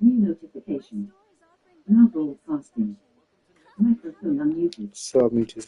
New notification. Now broadcasting. Microphone unmuted. Submuted.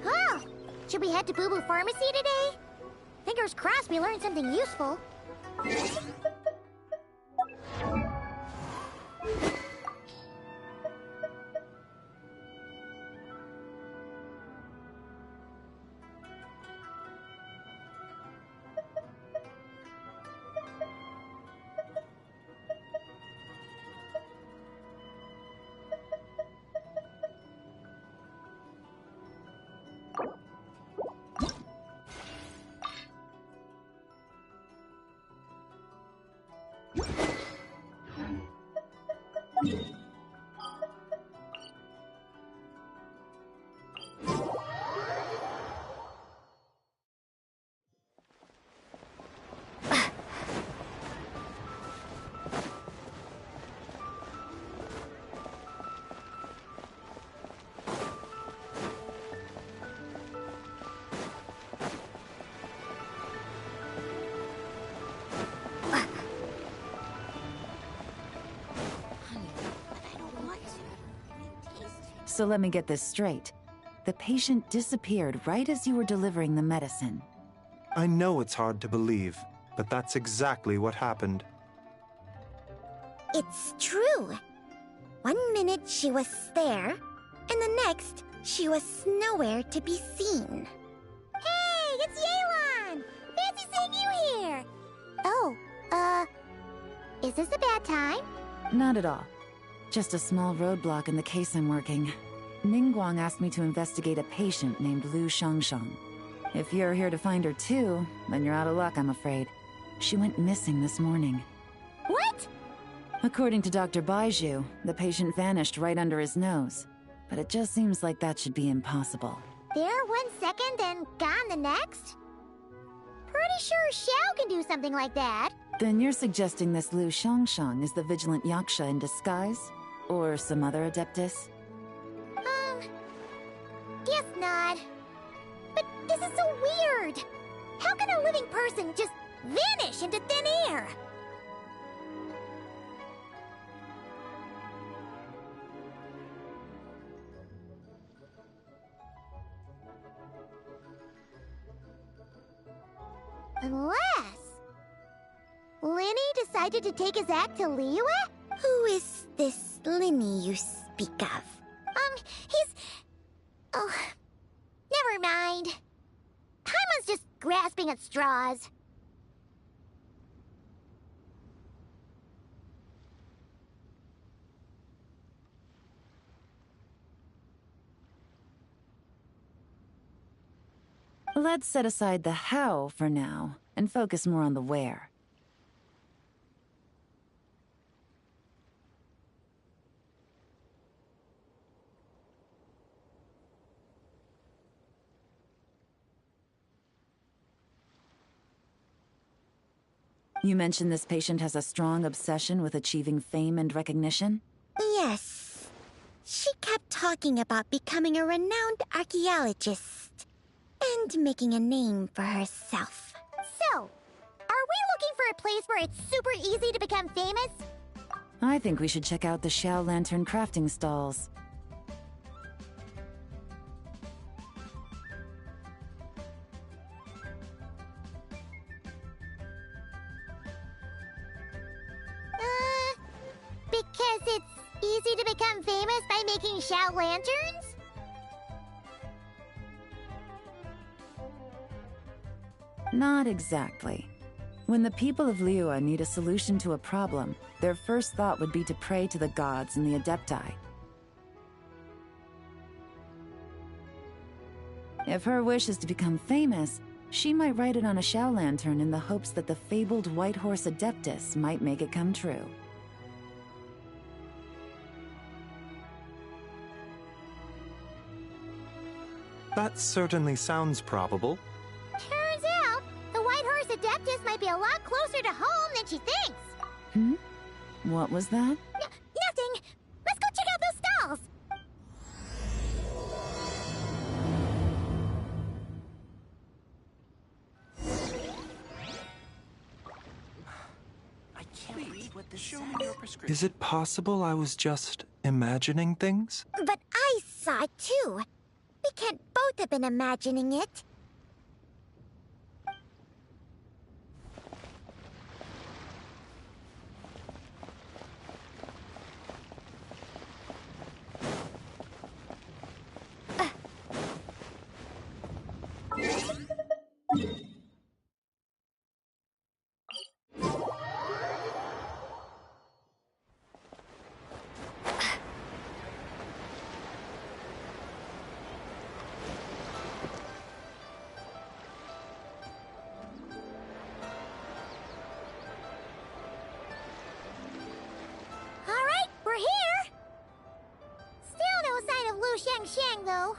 Oh! Should we head to Boo Boo Pharmacy today? Fingers crossed we learned something useful. So let me get this straight. The patient disappeared right as you were delivering the medicine. I know it's hard to believe, but that's exactly what happened. It's true. 1 minute she was there, and the next she was nowhere to be seen. Hey, it's Yelan! Fancy seeing you here! Oh, is this a bad time? Not at all. Just a small roadblock in the case I'm working. Ningguang asked me to investigate a patient named Lu Shangshang. If you're here to find her too, then you're out of luck, I'm afraid. She went missing this morning. What? According to Dr. Baiju, the patient vanished right under his nose. But it just seems like that should be impossible. There 1 second and gone the next? Pretty sure Xiao can do something like that. Then you're suggesting this Lu Shangshang is the vigilant Yaksha in disguise? Or some other adeptus? Guess not. But this is so weird. How can a living person just vanish into thin air? Unless Linny decided to take his act to Liyue? Who is this Linny you speak of? He's... Oh, never mind. Paimon's just grasping at straws. Let's set aside the how for now, and focus more on the where. You mentioned this patient has a strong obsession with achieving fame and recognition? Yes. She kept talking about becoming a renowned archaeologist and making a name for herself. So, are we looking for a place where it's super easy to become famous? I think we should check out the Xiao Lantern crafting stalls. Because it's easy to become famous by making Xiao Lanterns? Not exactly. When the people of Liyue need a solution to a problem, their first thought would be to pray to the gods and the Adepti. If her wish is to become famous, she might write it on a Xiao Lantern in the hopes that the fabled White Horse Adeptus might make it come true. That certainly sounds probable. Turns out, the White Horse Adeptus might be a lot closer to home than she thinks. Hmm? What was that? Nothing! Let's go check out those stalls! I can't read what this says. Show me your prescription. Is it possible I was just imagining things? But I saw it too. We can't both have been imagining it. We're here! Still no sign of Lu Shang, though.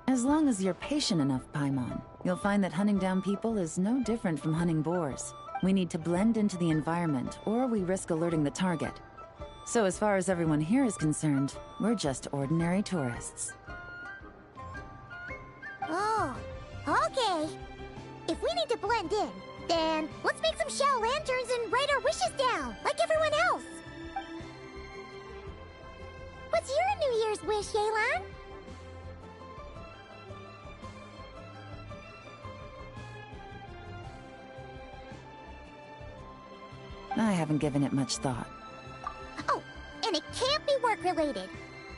As long as you're patient enough, Paimon, you'll find that hunting down people is no different from hunting boars. We need to blend into the environment, or we risk alerting the target. So as far as everyone here is concerned, we're just ordinary tourists. Oh, okay. If we need to blend in, then let's make some Xiao Lanterns and write our wishes down, like everyone else. What's your New Year's wish, Yelan? I haven't given it much thought. Oh, and it can't be work-related.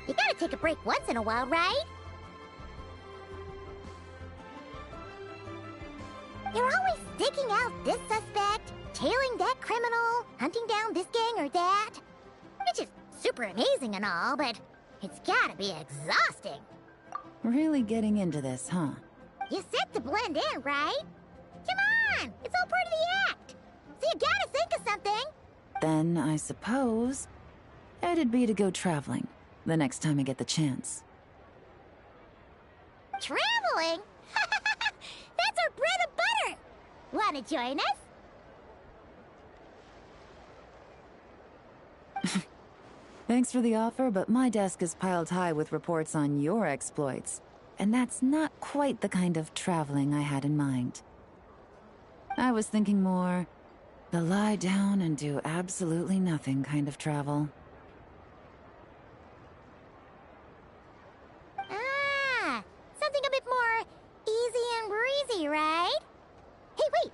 You gotta take a break once in a while, right? You're always sticking out this suspect, tailing that criminal, hunting down this gang or that. Which is super amazing and all, but it's gotta be exhausting. Really getting into this, huh? You said to blend in, right? Come on, it's all part of the act. So you gotta think of something. Then, I suppose, it'd be to go traveling, the next time I get the chance. Traveling? That's our bread and butter! Wanna join us? Thanks for the offer, but my desk is piled high with reports on your exploits. And that's not quite the kind of traveling I had in mind. I was thinking more the lie down and do absolutely nothing kind of travel. Ah, something a bit more easy and breezy, right? Hey, wait!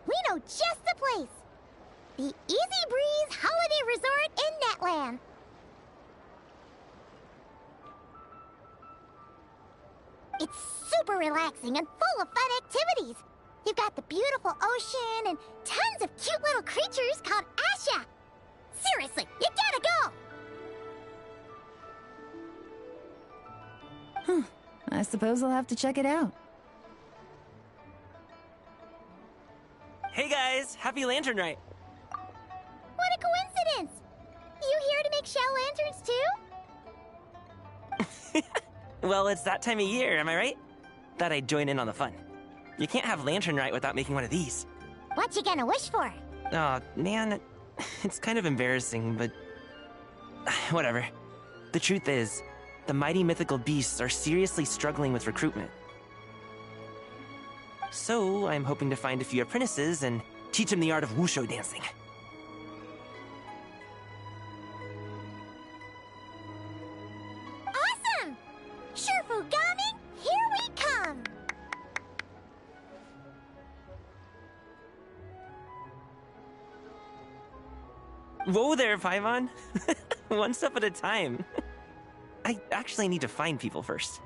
We know just the place! The Easy Breeze Holiday Resort in Netland. It's super relaxing and full of fun activities. You've got the beautiful ocean and tons of cute little creatures called Asha. Seriously, you gotta go! I suppose I'll have to check it out. Hey guys, happy Lantern Rite! What a coincidence! You here to make Xiao Lanterns too? Well, it's that time of year, am I right? Thought I'd join in on the fun. You can't have Lantern Rite without making one of these. What you gonna wish for? Aw, man, it's kind of embarrassing, but... whatever. The truth is, the mighty mythical beasts are seriously struggling with recruitment. So, I'm hoping to find a few apprentices and Teach him the art of wushu dancing. Awesome! Shifu Gaming, here we come! Whoa there, Paimon. One step at a time. I actually need to find people first.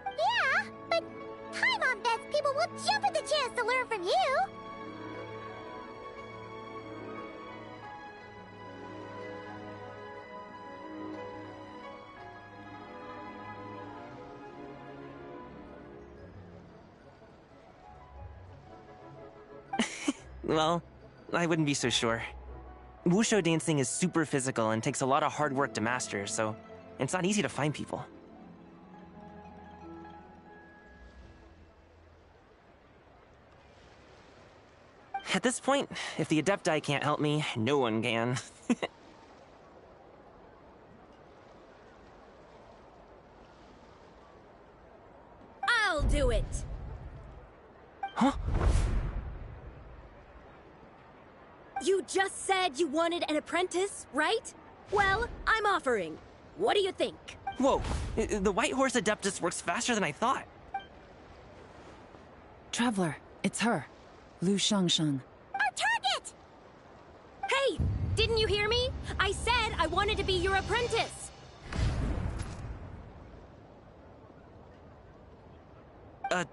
Yeah, but Paimon bets people will jump at the chance to learn from you! Well, I wouldn't be so sure. Wushu dancing is super physical and takes a lot of hard work to master, so it's not easy to find people. At this point, if the Adepti can't help me, no one can. I'll do it! Huh? You just said you wanted an apprentice, right? Well, I'm offering. What do you think? Whoa, the White Horse Adeptus works faster than I thought. Traveler, it's her. Lu Shangsheng. Our target! Hey, didn't you hear me? I said I wanted to be your apprentice.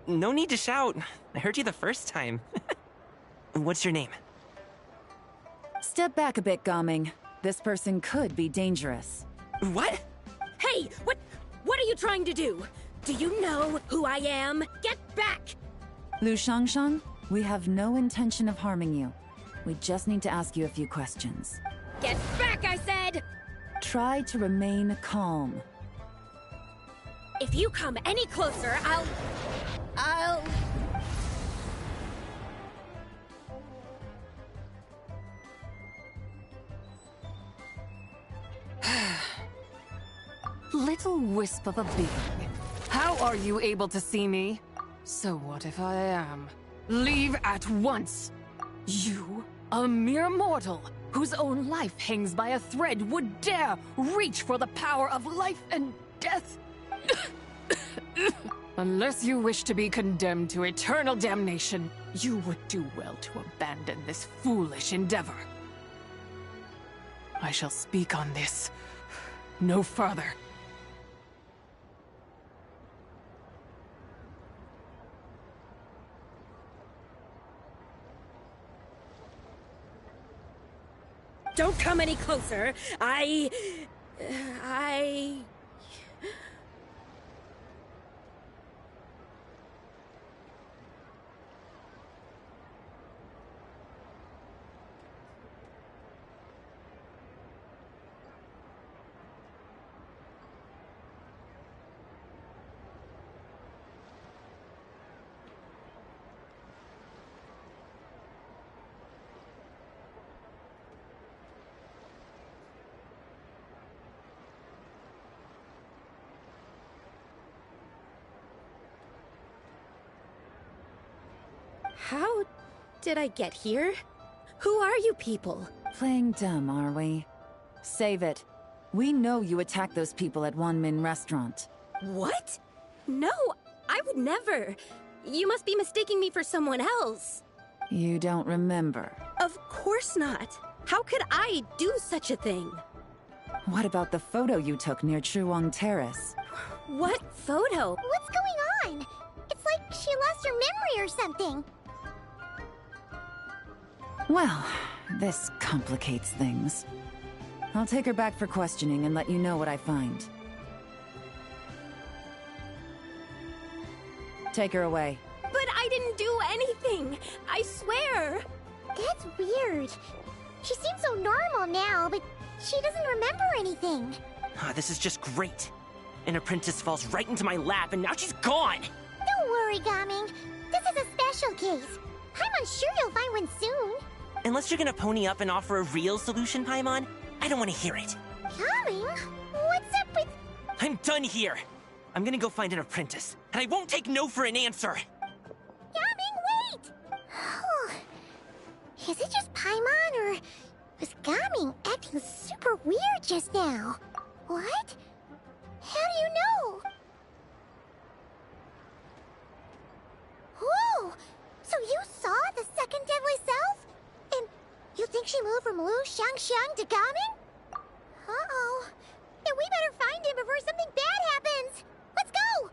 No need to shout. I heard you the first time. What's your name? Step back a bit, Gaming. This person could be dangerous. What? Hey, what are you trying to do? Do you know who I am? Get back! Lu Shangsheng, we have no intention of harming you. We just need to ask you a few questions. Get back, I said! Try to remain calm. If you come any closer, I'll... Little wisp of a being. How are you able to see me? So what if I am? Leave at once! You, a mere mortal, whose own life hangs by a thread, would dare reach for the power of life and death? Unless you wish to be condemned to eternal damnation, you would do well to abandon this foolish endeavor. I shall speak on this no further. Don't come any closer. I... How did I get here? Who are you people? Playing dumb, are we? Save it. We know you attacked those people at Wanmin Restaurant. What? No, I would never. You must be mistaking me for someone else. You don't remember. Of course not. How could I do such a thing? What about the photo you took near Truong Terrace? What photo? What's going on? It's like she lost her memory or something. Well, this complicates things. I'll take her back for questioning and let you know what I find. Take her away. But I didn't do anything. I swear. That's weird. She seems so normal now, but she doesn't remember anything. This is just great. An apprentice falls right into my lap and now she's gone! Don't worry, Gaming. This is a special case. I'm sure you'll find one soon. Unless you're gonna pony up and offer a real solution, Paimon, I don't want to hear it. Gaming? What's up with... I'm done here. I'm gonna go find an apprentice, and I won't take no for an answer. Gaming, Is it just Paimon, or was Gaming acting super weird just now? What? How do you know? Whoa! So you saw the second deadly self? And you think she moved from Lu Shangxiang to Gaming? Uh-oh. Then we better find him before something bad happens! Let's go!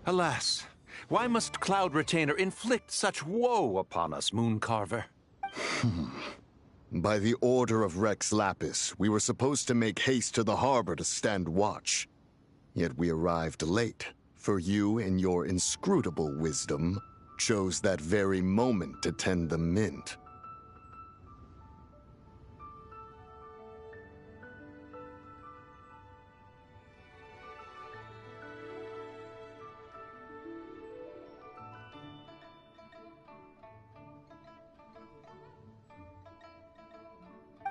Alas, why must Cloud Retainer inflict such woe upon us, Mooncarver? By the order of Rex Lapis, we were supposed to make haste to the harbor to stand watch. Yet we arrived late, for you, in your inscrutable wisdom, chose that very moment to tend the mint.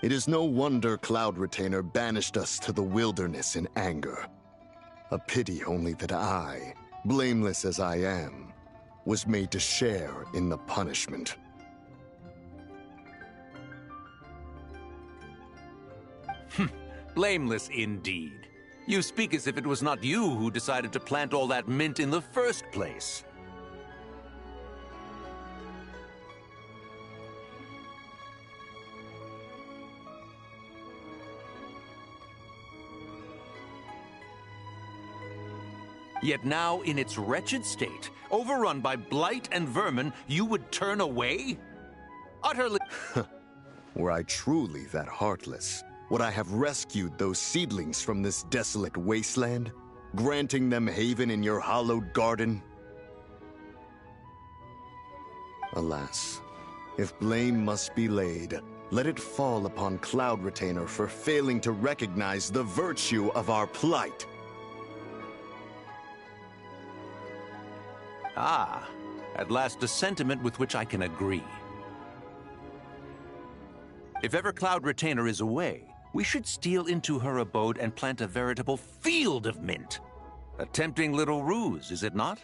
It is no wonder Cloud Retainer banished us to the wilderness in anger. A pity only that I, blameless as I am, was made to share in the punishment. Blameless indeed. You speak as if it was not you who decided to plant all that mint in the first place. Yet now, in its wretched state, overrun by blight and vermin, you would turn away? Utterly... Were I truly that heartless, would I have rescued those seedlings from this desolate wasteland, granting them haven in your hallowed garden? Alas, if blame must be laid, let it fall upon Cloud Retainer for failing to recognize the virtue of our plight. Ah, at last a sentiment with which I can agree. If ever Cloud Retainer is away, we should steal into her abode and plant a veritable field of mint. A tempting little ruse, is it not?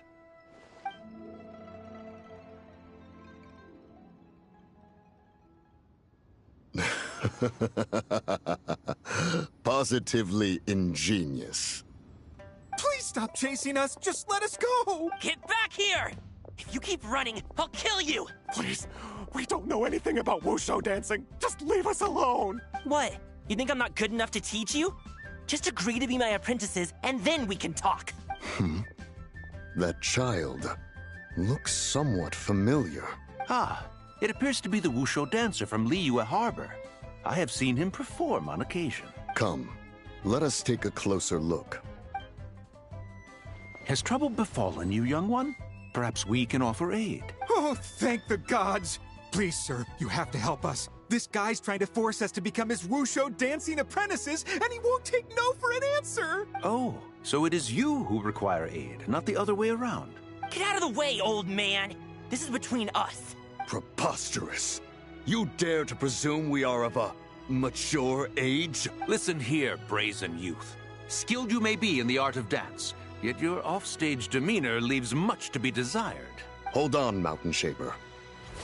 Positively ingenious. Please stop chasing us. Just let us go. Get back here! If you keep running, I'll kill you! Please. We don't know anything about wushu dancing. Just leave us alone. What? You think I'm not good enough to teach you? Just agree to be my apprentices, and then we can talk. That child looks somewhat familiar. Ah, it appears to be the wushu dancer from Liyue Harbor. I have seen him perform on occasion. Come, let us take a closer look. Has trouble befallen you, young one? Perhaps we can offer aid. Oh, thank the gods. Please, sir, you have to help us. This guy's trying to force us to become his wushu dancing apprentices, and he won't take no for an answer. Oh, so it is you who require aid, not the other way around. Get out of the way, old man! This is between us. Preposterous. You dare to presume we are of a mature age? Listen here, brazen youth. Skilled you may be in the art of dance, yet your offstage demeanor leaves much to be desired. Hold on, Mountain Shaper.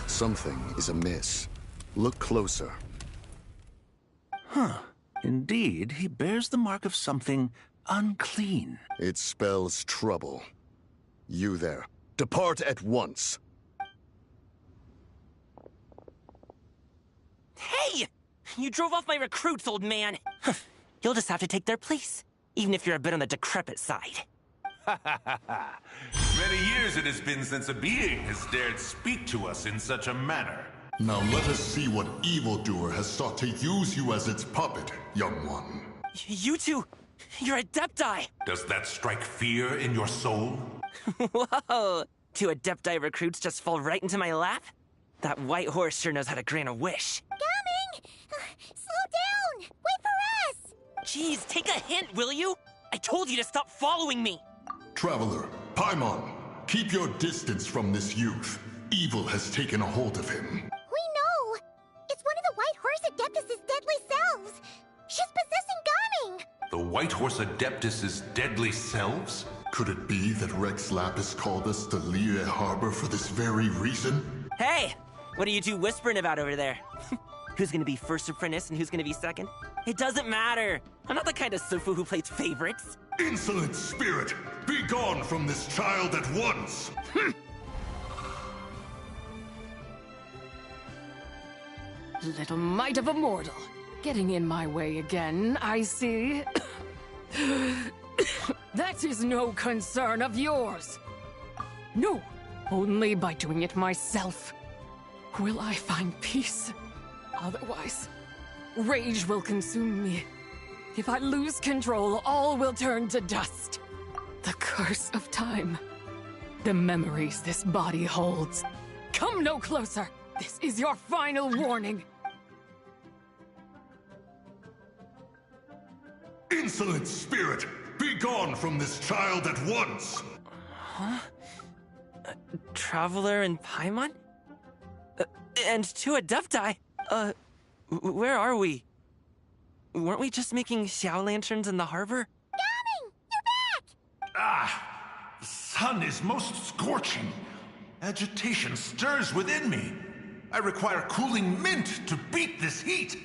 Something is amiss. Look closer. Huh. Indeed, he bears the mark of something unclean. It spells trouble. You there. Depart at once. Hey! You drove off my recruits, old man! You'll just have to take their place, even if you're a bit on the decrepit side. Many years it has been since a being has dared speak to us in such a manner. Now let us see what evildoer has sought to use you as its puppet, young one. You two, you're Adepti! Does that strike fear in your soul? Whoa! Two Adepti recruits just fall right into my lap? That white horse sure knows how to grant a wish. Coming! Slow down! Wait for us! Jeez, take a hint, will you? I told you to stop following me! Traveler, Paimon, keep your distance from this youth. Evil has taken a hold of him. We know! White Horse Adeptus' deadly selves? Could it be that Rex Lapis called us to Liyue Harbor for this very reason? Hey! What are you two whispering about over there? Who's gonna be first apprentice and who's gonna be second? It doesn't matter! I'm not the kind of Sufu who plays favorites! Insolent spirit! Be gone from this child at once! Little mite of a mortal. Getting in my way again, I see. That is no concern of yours. No, only by doing it myself will I find peace. Otherwise, rage will consume me. If I lose control, all will turn to dust. The curse of time. The memories this body holds. Come no closer. This is your final warning. Insolent spirit! Be gone from this child at once! Huh? Traveler and Paimon? And two Adepti? Where are we? Weren't we just making Xiao lanterns in the harbor? Coming! You're back! Ah! The sun is most scorching. Agitation stirs within me. I require cooling mint to beat this heat.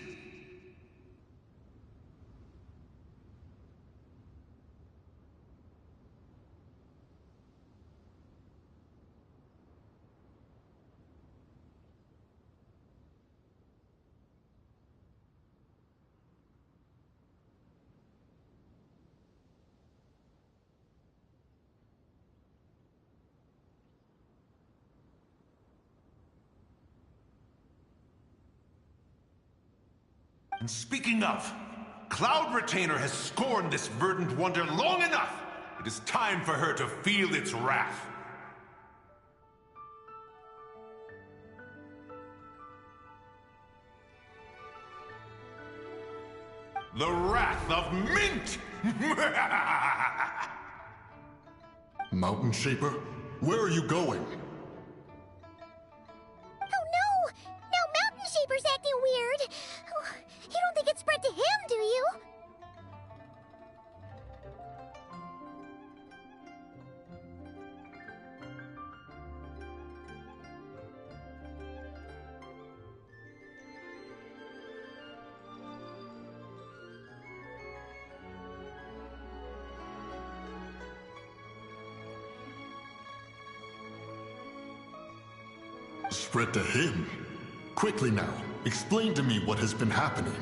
And speaking of, Cloud Retainer has scorned this verdant wonder long enough. It is time for her to feel its wrath. The wrath of Mint! Mountain Shaper, where are you going? Oh no! Now Mountain Shaper's acting weird! Oh, you don't think it spread to him, do you? Spread to him? Quickly now, explain to me what has been happening.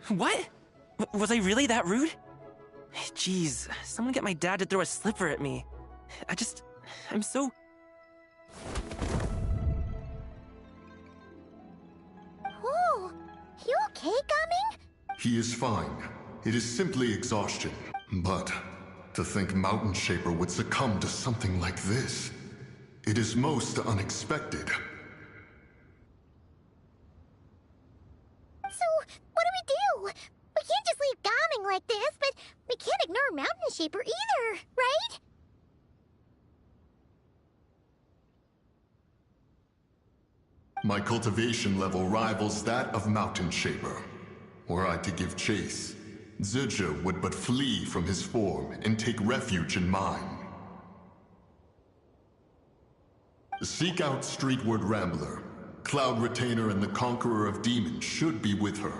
What? Was I really that rude? Jeez, someone get my dad to throw a slipper at me. I'm so... Oh, you okay, Gaming? He is fine. It is simply exhaustion. But to think Mountain Shaper would succumb to something like this, it is most unexpected. We can't just leave Gaming like this, but we can't ignore Mountain Shaper either, right? My cultivation level rivals that of Mountain Shaper. Were I to give chase, Zizha would but flee from his form and take refuge in mine. Seek out Streetward Rambler. Cloud Retainer and the Conqueror of Demons should be with her.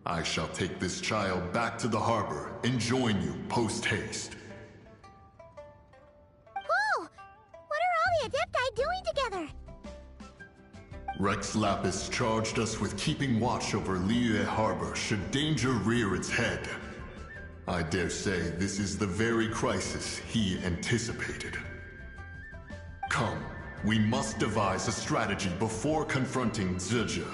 I shall take this child back to the harbor and join you post-haste. Whoa! What are all the Adepti doing together? Rex Lapis charged us with keeping watch over Liyue Harbor should danger rear its head. I dare say this is the very crisis he anticipated. Come, We must devise a strategy before confronting Zizhi.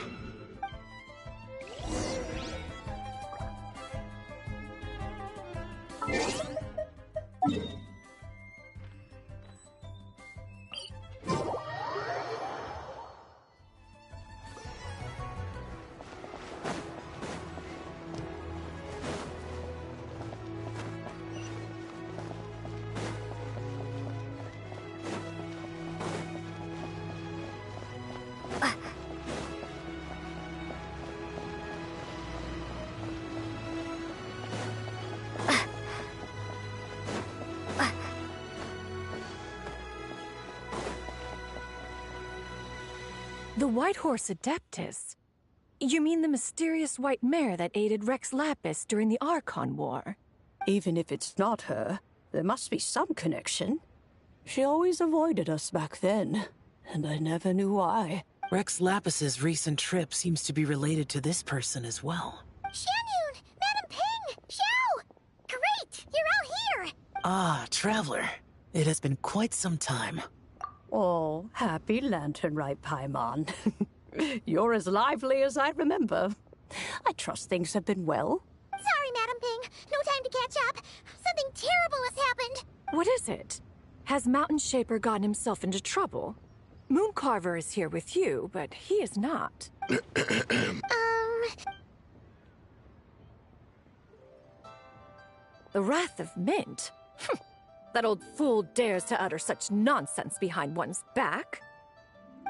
The White Horse Adeptus? You mean the mysterious white mare that aided Rex Lapis during the Archon War? Even if it's not her, there must be some connection. She always avoided us back then, and I never knew why. Rex Lapis's recent trip seems to be related to this person as well. Shanyun! Madam Ping! Xiao! Great! You're all here! Ah, Traveler. It has been quite some time. Oh, happy Lantern Rite, Paimon. You're as lively as I remember. I trust things have been well. Sorry, Madam Ping. No time to catch up. Something terrible has happened. What is it? Has Mountain Shaper gotten himself into trouble? Mooncarver is here with you, but he is not. The Wrath of Mint? That old fool dares to utter such nonsense behind one's back.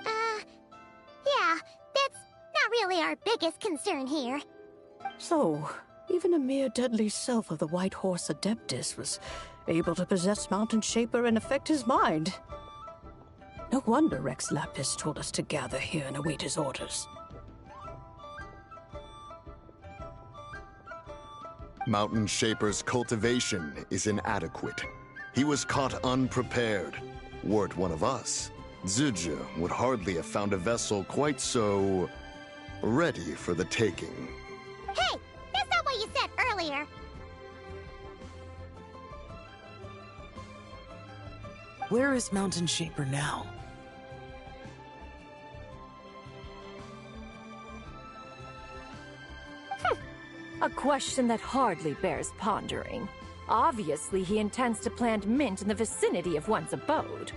Yeah, that's not really our biggest concern here. So, even a mere deadly self of the White Horse Adeptus was able to possess Mountain Shaper and affect his mind. No wonder Rex Lapis told us to gather here and await his orders. Mountain Shaper's cultivation is inadequate. He was caught unprepared. Were it one of us, Zizhi would hardly have found a vessel quite so ready for the taking. Hey, that's not what you said earlier. Where is Mountain Shaper now? A question that hardly bears pondering. Obviously, he intends to plant mint in the vicinity of one's abode.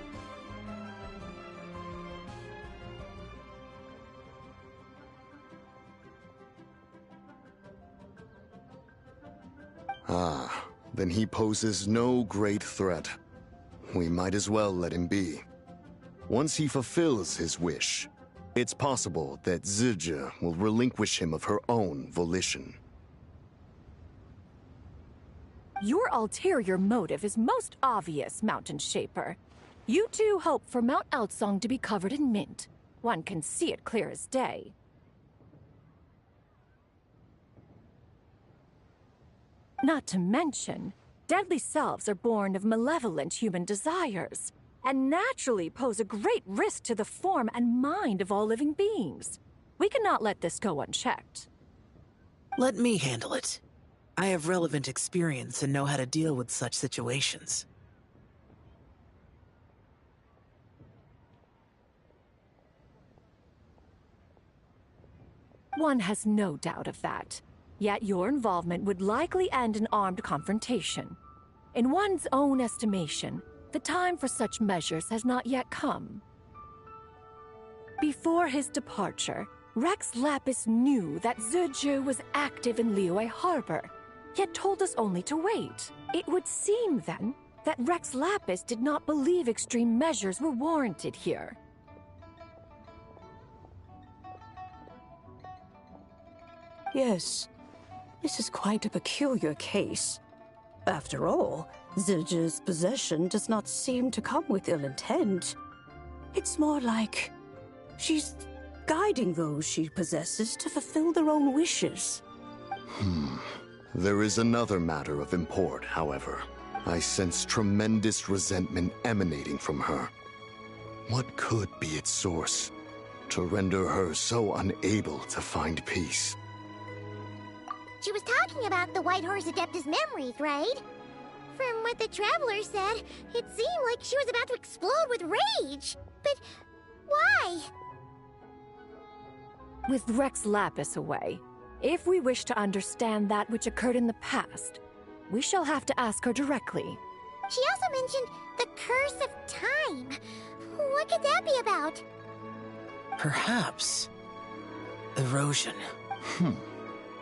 Ah, then he poses no great threat. We might as well let him be. Once he fulfills his wish, it's possible that Zizhi will relinquish him of her own volition. Your ulterior motive is most obvious, Mountain Shaper. You two hope for Mount Outsong to be covered in mint. One can see it clear as day. Not to mention, deadly selves are born of malevolent human desires, and naturally pose a great risk to the form and mind of all living beings. We cannot let this go unchecked. Let me handle it. I have relevant experience and know how to deal with such situations. One has no doubt of that. Yet your involvement would likely end in armed confrontation. In one's own estimation, the time for such measures has not yet come. Before his departure, Rex Lapis knew that Zizhi was active in Liyue Harbor, yet told us only to wait. It would seem, then, that Rex Lapis did not believe extreme measures were warranted here. Yes, this is quite a peculiar case. After all, Zizhi's possession does not seem to come with ill intent. It's more like she's guiding those she possesses to fulfill their own wishes. There is another matter of import, however. I sense tremendous resentment emanating from her. What could be its source to render her so unable to find peace? She was talking about the White Horse Adeptus memories, right? From what the Traveler said, it seemed like she was about to explode with rage. But why? With Rex Lapis away, if we wish to understand that which occurred in the past, we shall have to ask her directly. She also mentioned the Curse of Time. What could that be about? Perhaps erosion.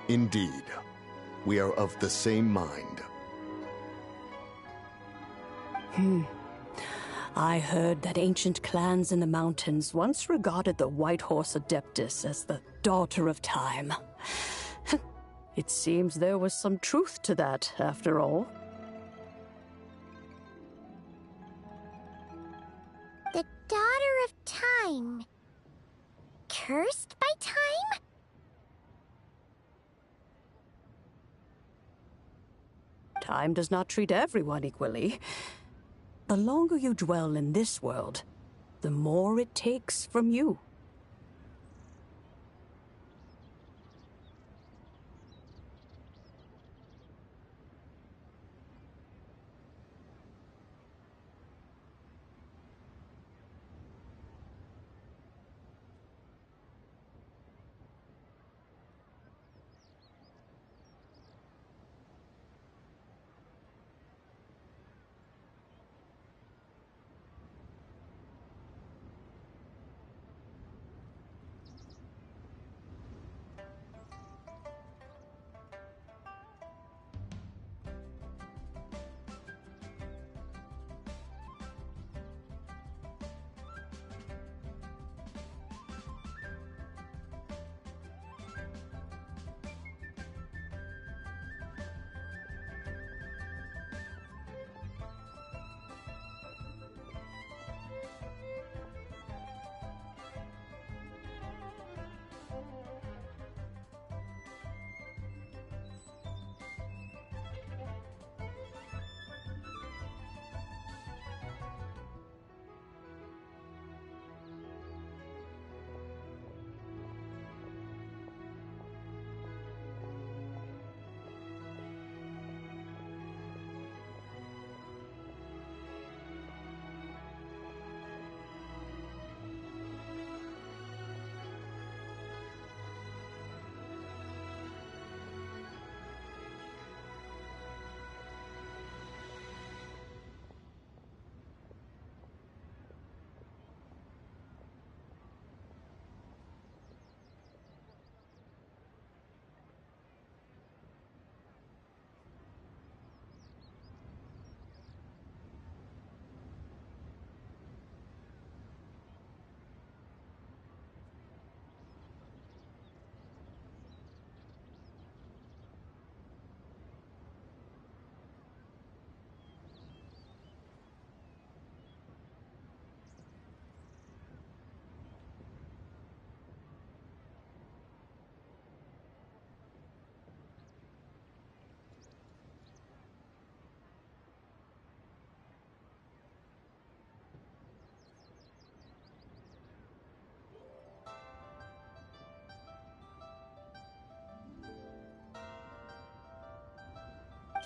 Indeed. We are of the same mind. I heard that ancient clans in the mountains once regarded the White Horse Adeptus as the daughter of time. It seems there was some truth to that, after all. The Daughter of Time. Cursed by time? Time does not treat everyone equally. The longer you dwell in this world, the more it takes from you.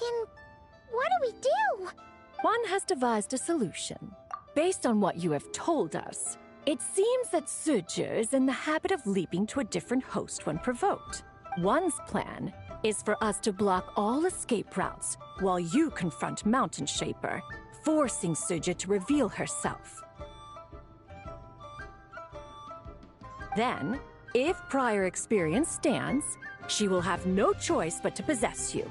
Then what do we do? One has devised a solution. Based on what you have told us, it seems that Suje is in the habit of leaping to a different host when provoked. One's plan is for us to block all escape routes while you confront Mountain Shaper, forcing Suje to reveal herself. Then, if prior experience stands, she will have no choice but to possess you.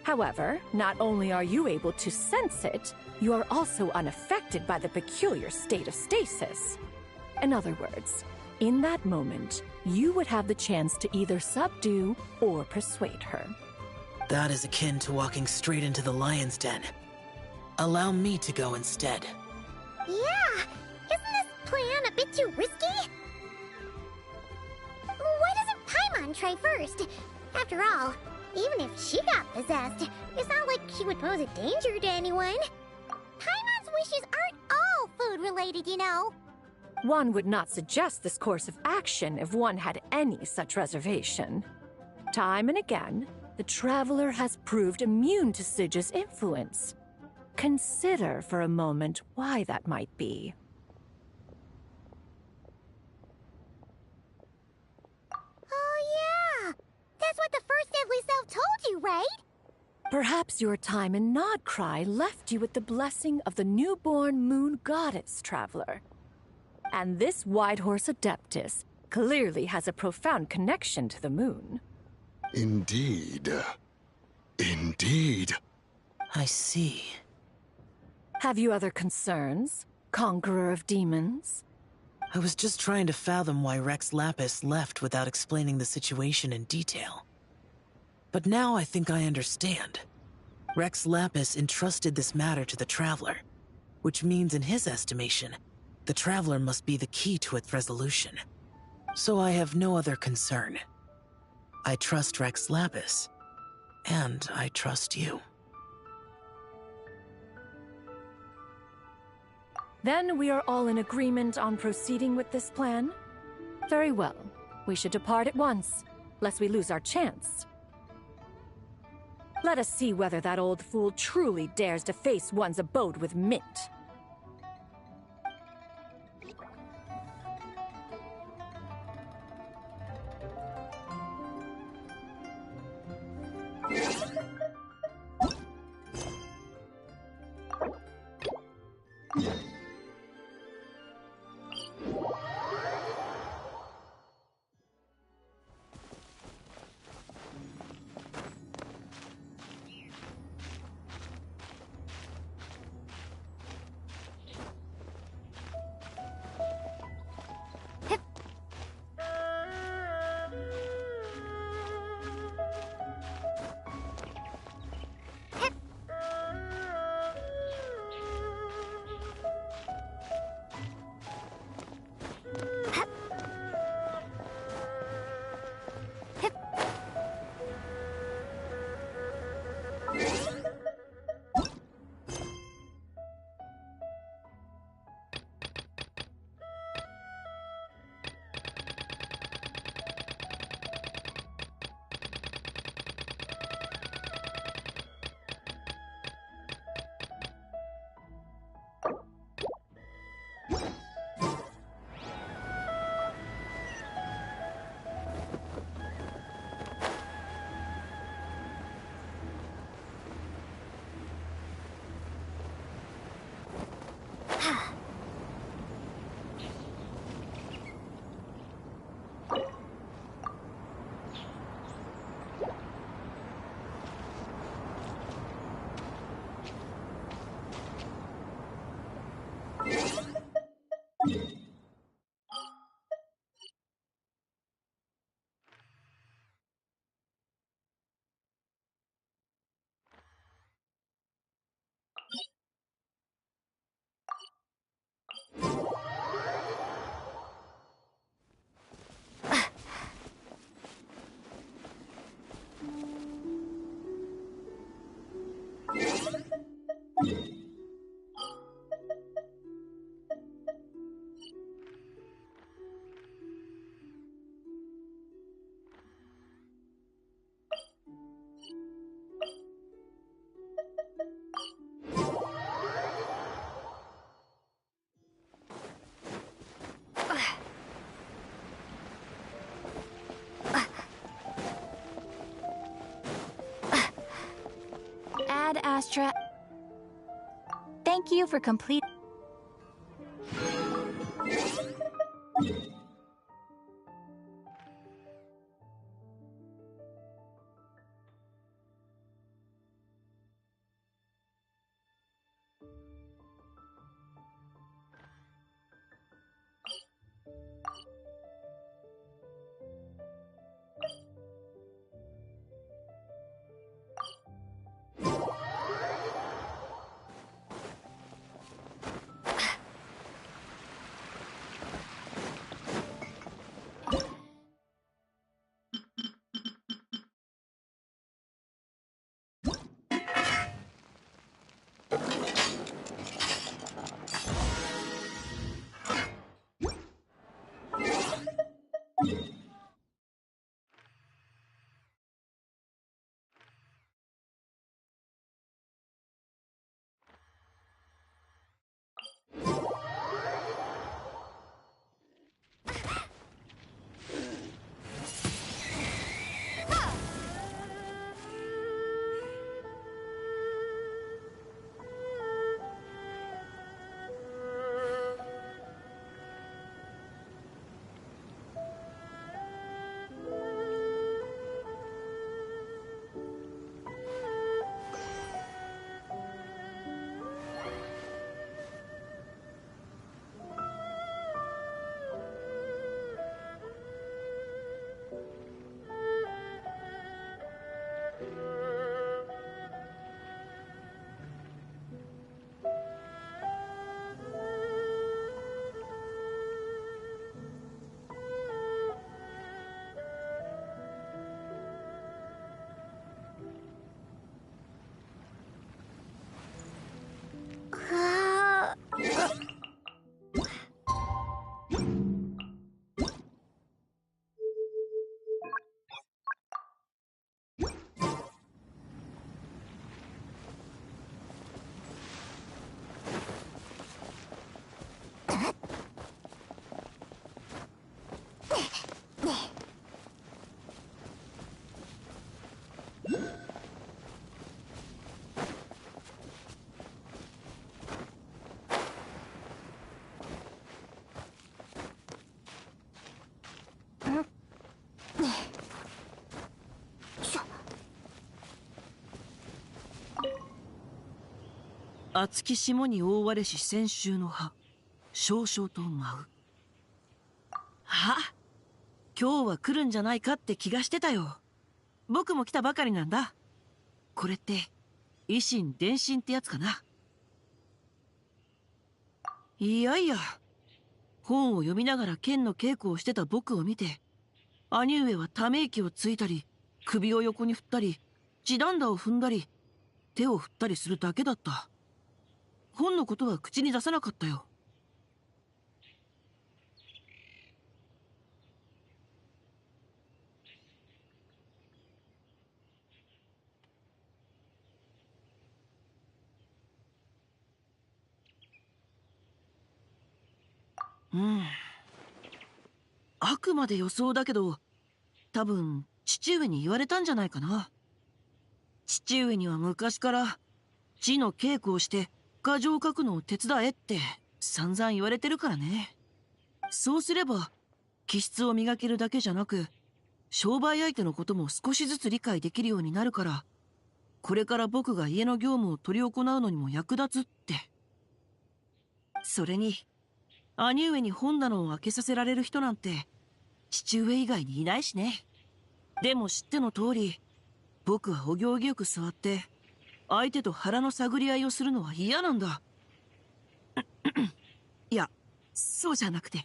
However, not only are you able to sense it, you are also unaffected by the peculiar state of stasis. In other words, in that moment, you would have the chance to either subdue or persuade her. That is akin to walking straight into the lion's den. Allow me to go instead. Yeah! Isn't this plan a bit too risky? Why doesn't Paimon try first? After all, even if she got possessed, it's not like she would pose a danger to anyone. Paimon's wishes aren't all food-related, you know. One would not suggest this course of action if one had any such reservation. Time and again, the Traveler has proved immune to Suje's influence. consider for a moment why that might be. Oh yeah! That's what the first Deadly Self told you, right? Perhaps your time in Nodcry left you with the blessing of the newborn moon goddess, Traveler. And this Whitehorse Adeptus clearly has a profound connection to the moon. Indeed. Indeed. I see. Have you other concerns, Conqueror of Demons? I was just trying to fathom why Rex Lapis left without explaining the situation in detail. But now I think I understand. Rex Lapis entrusted this matter to the Traveler, which means in his estimation, the Traveler must be the key to its resolution. So I have no other concern. I trust Rex Lapis, and I trust you. Then we are all in agreement on proceeding with this plan? Very well. We should depart at once, lest we lose our chance. Let us see whether that old fool truly dares to face one's abode with Mint. Ad Astra. Thank you for complete. 厚き霜に覆われし先週の葉、少々と舞う。あ、今日は来るんじゃないかって気がしてたよ。僕も来たばかりなんだ。これって維新伝心ってやつかな。いやいや、本を読みながら剣の稽古をしてた僕を見て、兄上はため息をついたり、首を横に振ったり、地団打を踏んだり、手を振ったりするだけだった。本のことは口に出さなかったよ。あくまで予想だけど、多分父上に言われたんじゃないかな。父上には昔から字の稽古をして箇条を書くのを手伝えって散々言われてるからね。そうすれば気質を磨けるだけじゃなく、商売相手のことも少しずつ理解できるようになるから、これから僕が家の業務を執り行うのにも役立つって。それに兄上に本棚を開けさせられる人なんて父上以外にいないしね。でも知っての通り、僕はお行儀よく座って相手と腹の探り合いをするのは嫌なんだ。いや、そうじゃなくて。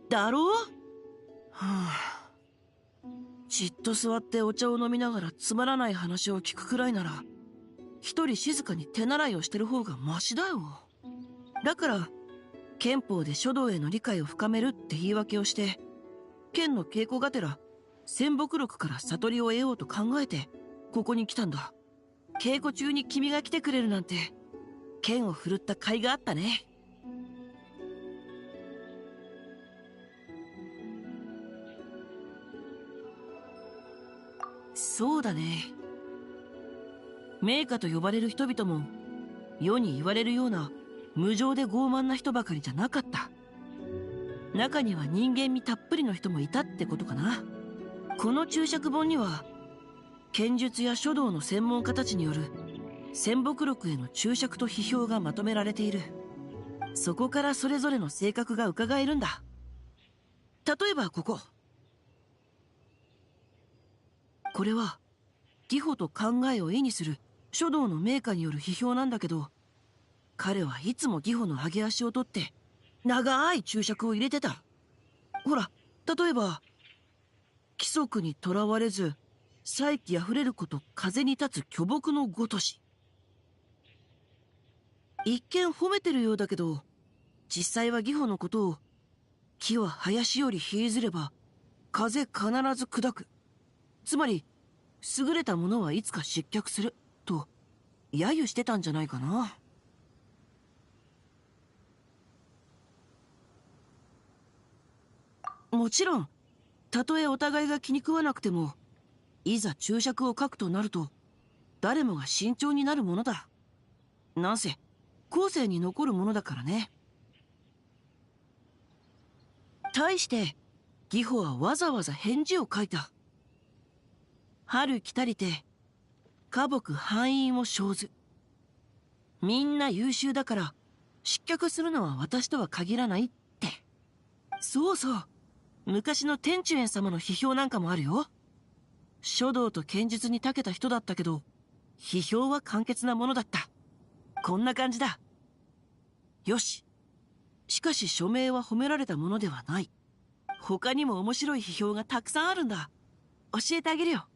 だろう？はあ、じっと座ってお茶を飲みながらつまらない話を聞くくらいなら、一人静かに手習いをしてる方がマシだよ。だから憲法で書道への理解を深めるって言い訳をして、剣の稽古がてら仙北録から悟りを得ようと考えてここに来たんだ。稽古中に君が来てくれるなんて、剣を振るった甲斐があったね。そうだね。名家と呼ばれる人々も世に言われるような無情で傲慢な人ばかりじゃなかった。中には人間味たっぷりの人もいたってことかな。この注釈本には剣術や書道の専門家たちによる仙北録への注釈と批評がまとめられている。そこからそれぞれの性格が伺えるんだ。例えばここ。これは技法と考えを意にする書道の名家による批評なんだけど、彼はいつも技法の上げ足を取って長い注釈を入れてた。ほら、例えば規則にとらわれず才気あふれること風に立つ巨木のごとし。一見褒めてるようだけど、実際は技法のことを、木は林より引いずれば風必ず砕く、つまり優れたものはいつか失脚すると揶揄してたんじゃないかな。もちろんたとえお互いが気に食わなくても、いざ注釈を書くとなると誰もが慎重になるものだ。なんせ後世に残るものだからね。対して義父はわざわざ返事を書いた。春来たりて花木繁蔭を生ず。みんな優秀だから失脚するのは私とは限らないって。そうそう、昔の天中園様の批評なんかもあるよ。書道と剣術に長けた人だったけど、批評は簡潔なものだった。こんな感じだ。よし。しかし署名は褒められたものではない。他にも面白い批評がたくさんあるんだ。教えてあげるよ。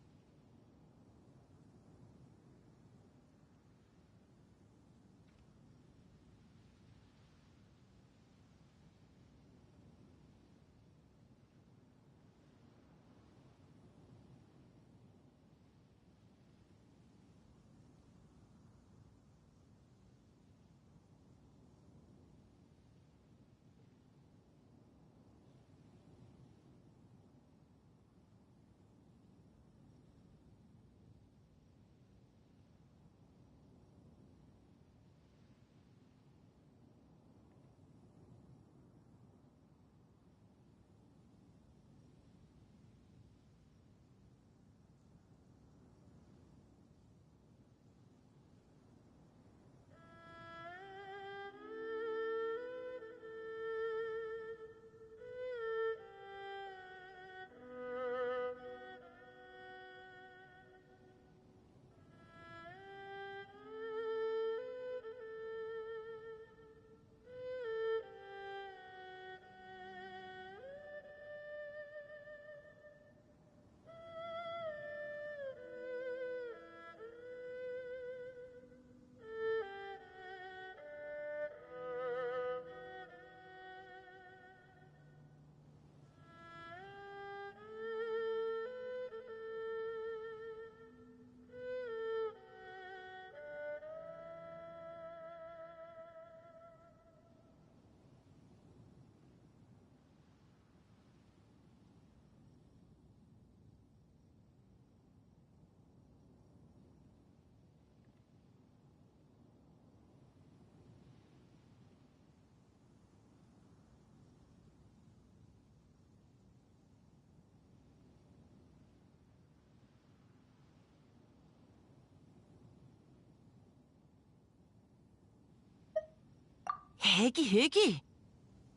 平気平気。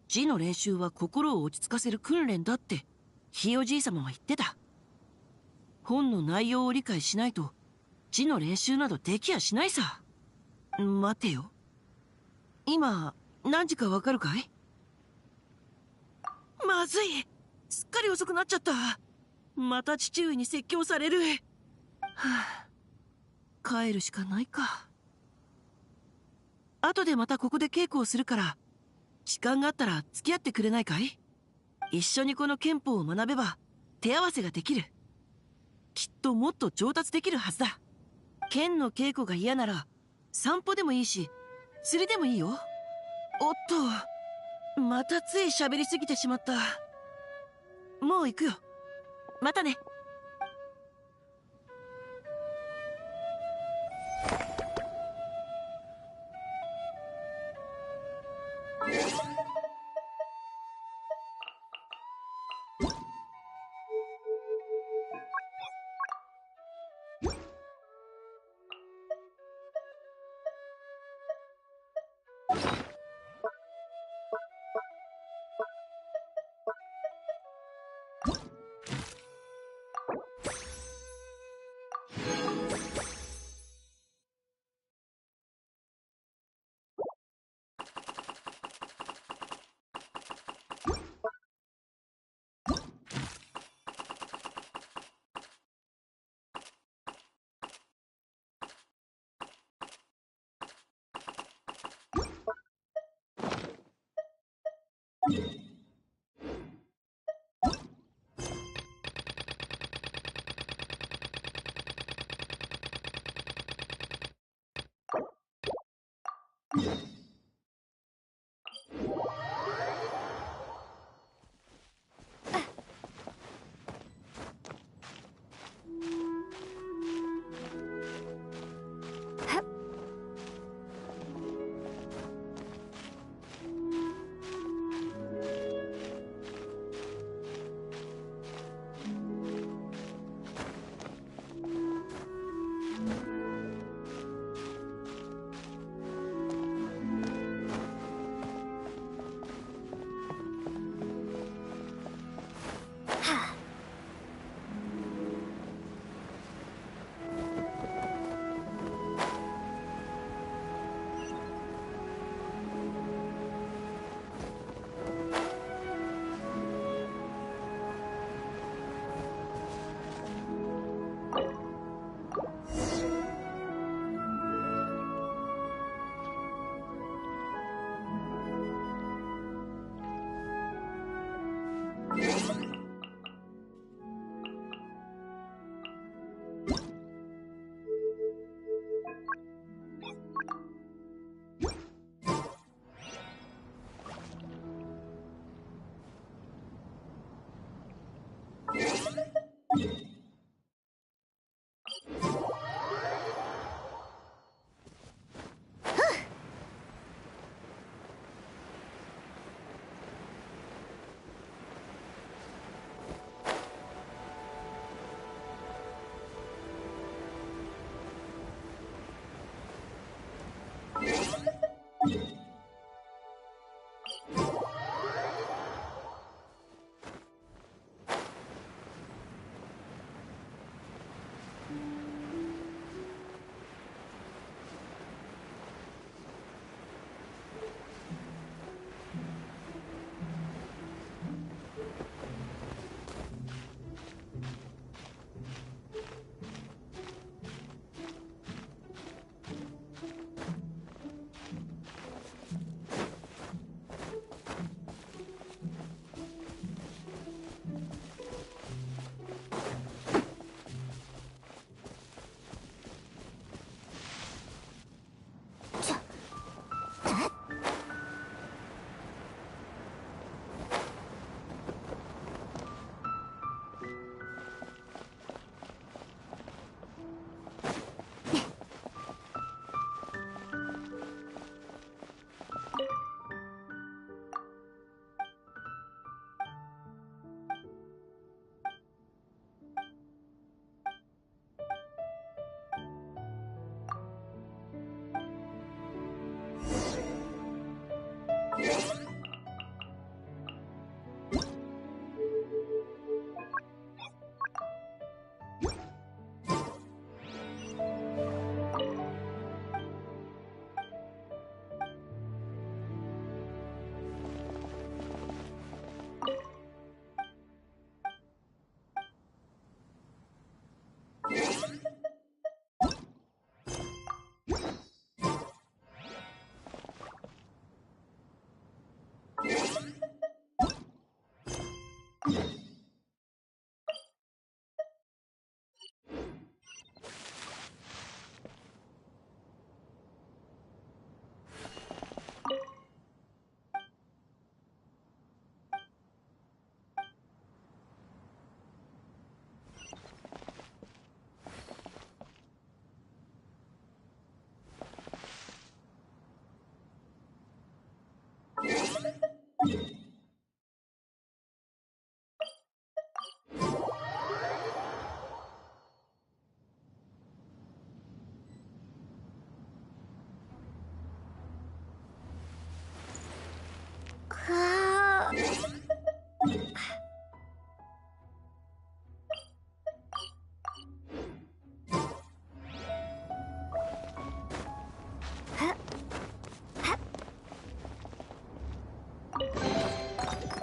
字の練習は心を落ち着かせる訓練だってひいおじい様は言ってた。本の内容を理解しないと字の練習などできやしないさ。待てよ、今何時かわかるかい？まずい、すっかり遅くなっちゃった。また父上に説教される。はあ、帰るしかないか。後でまたここで稽古をするから時間があったら付き合ってくれないかい？一緒にこの憲法を学べば手合わせができる。きっともっと上達できるはずだ。剣の稽古が嫌なら散歩でもいいし釣りでもいいよ。おっと、またつい喋りすぎてしまった。もう行くよ。またね。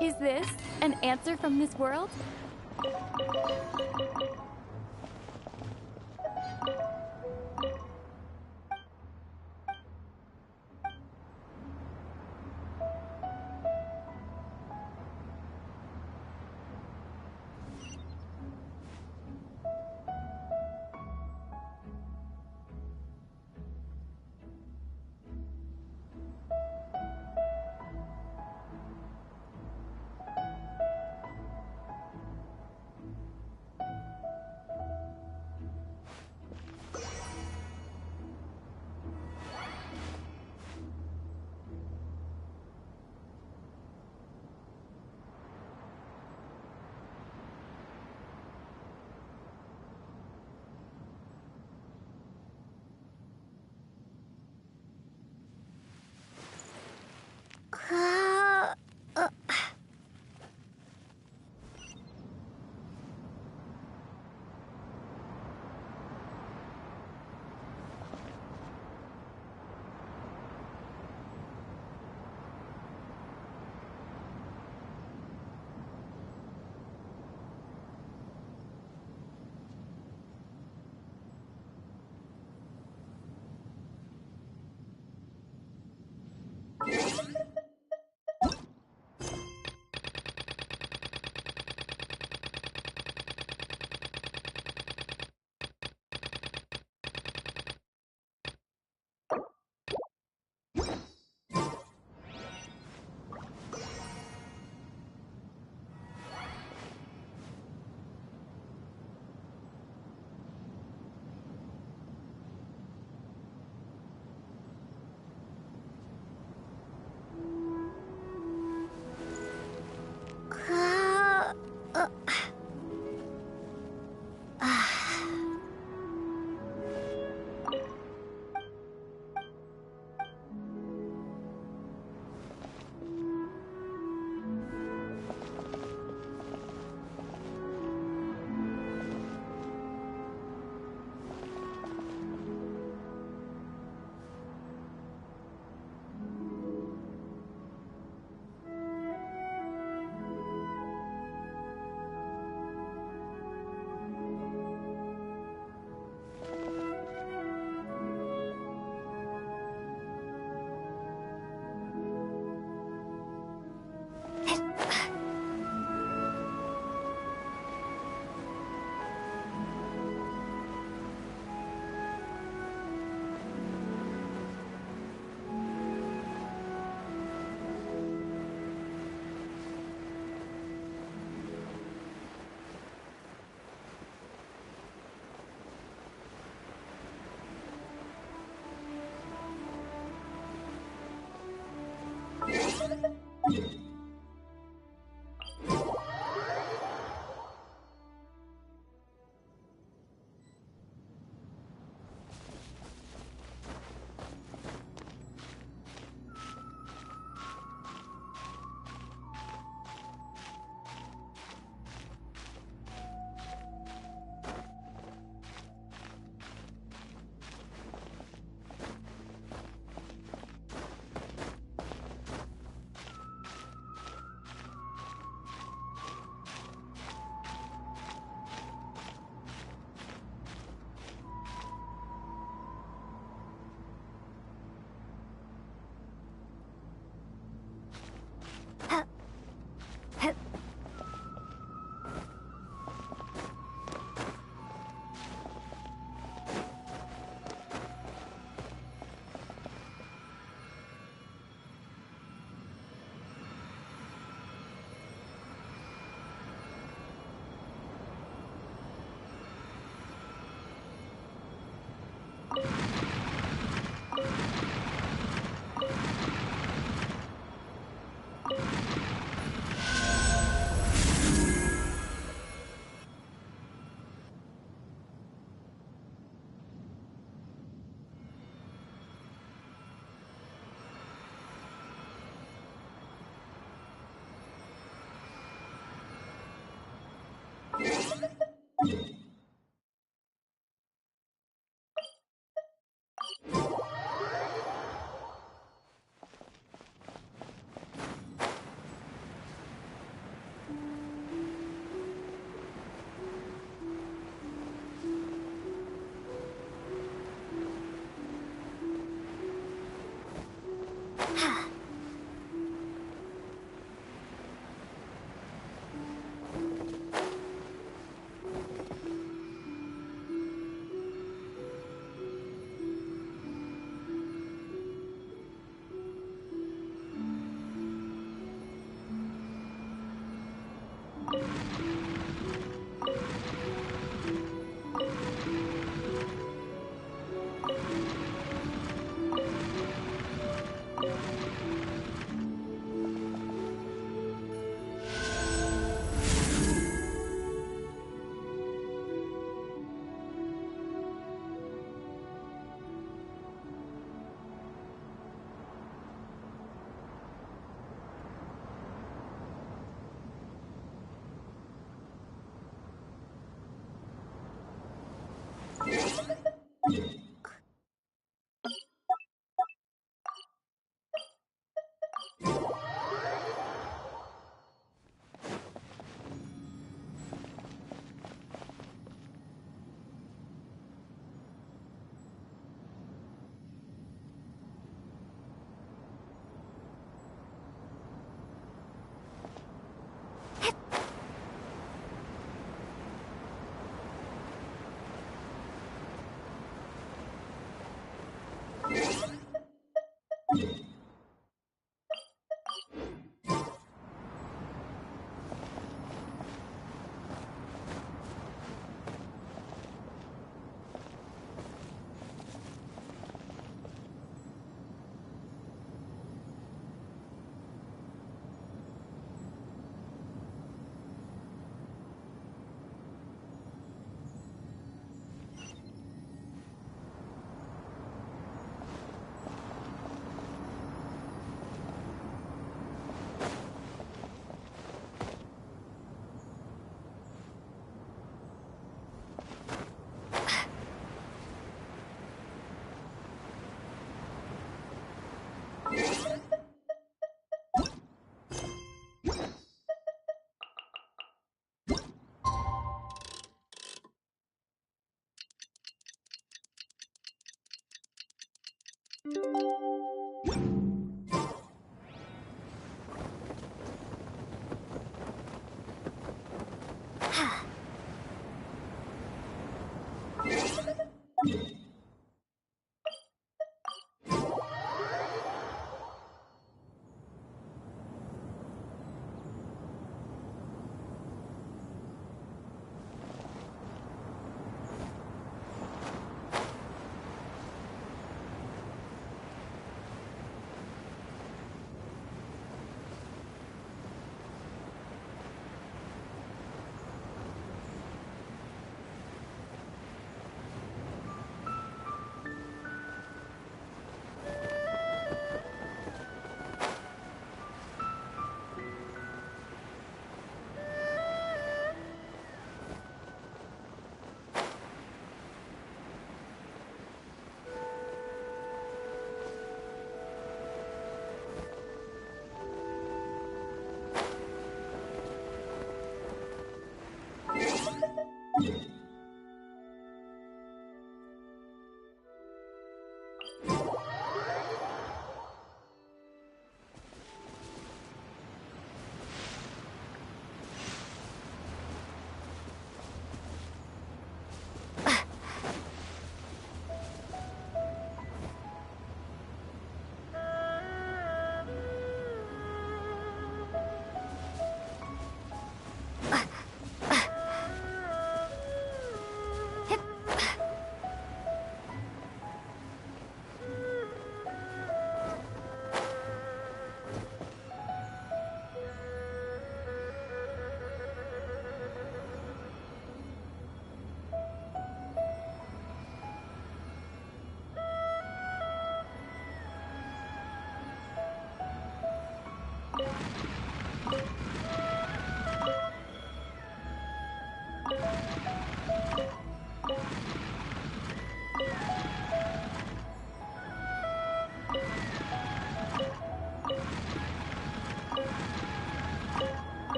Is this an answer from this world?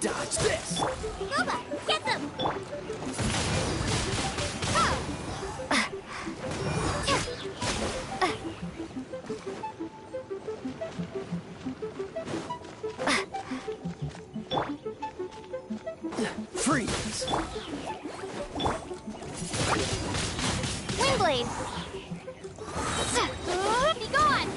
Dodge this! Boba, get them! Freeze! Windblade! Be gone!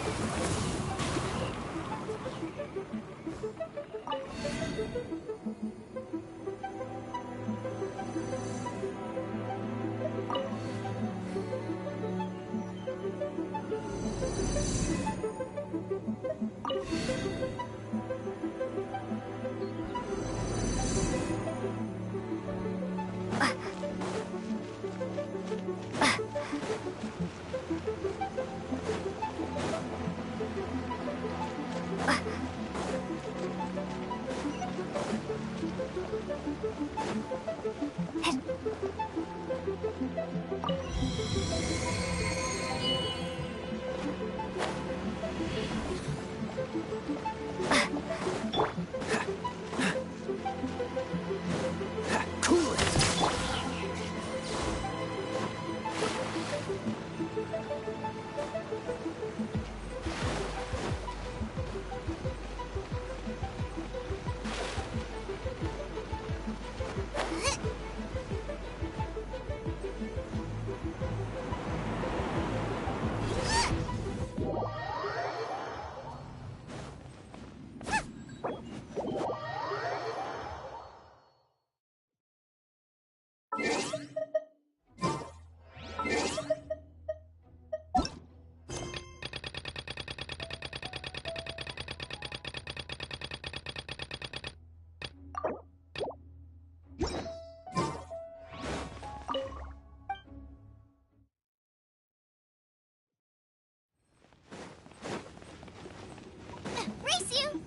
Cool it! Race you!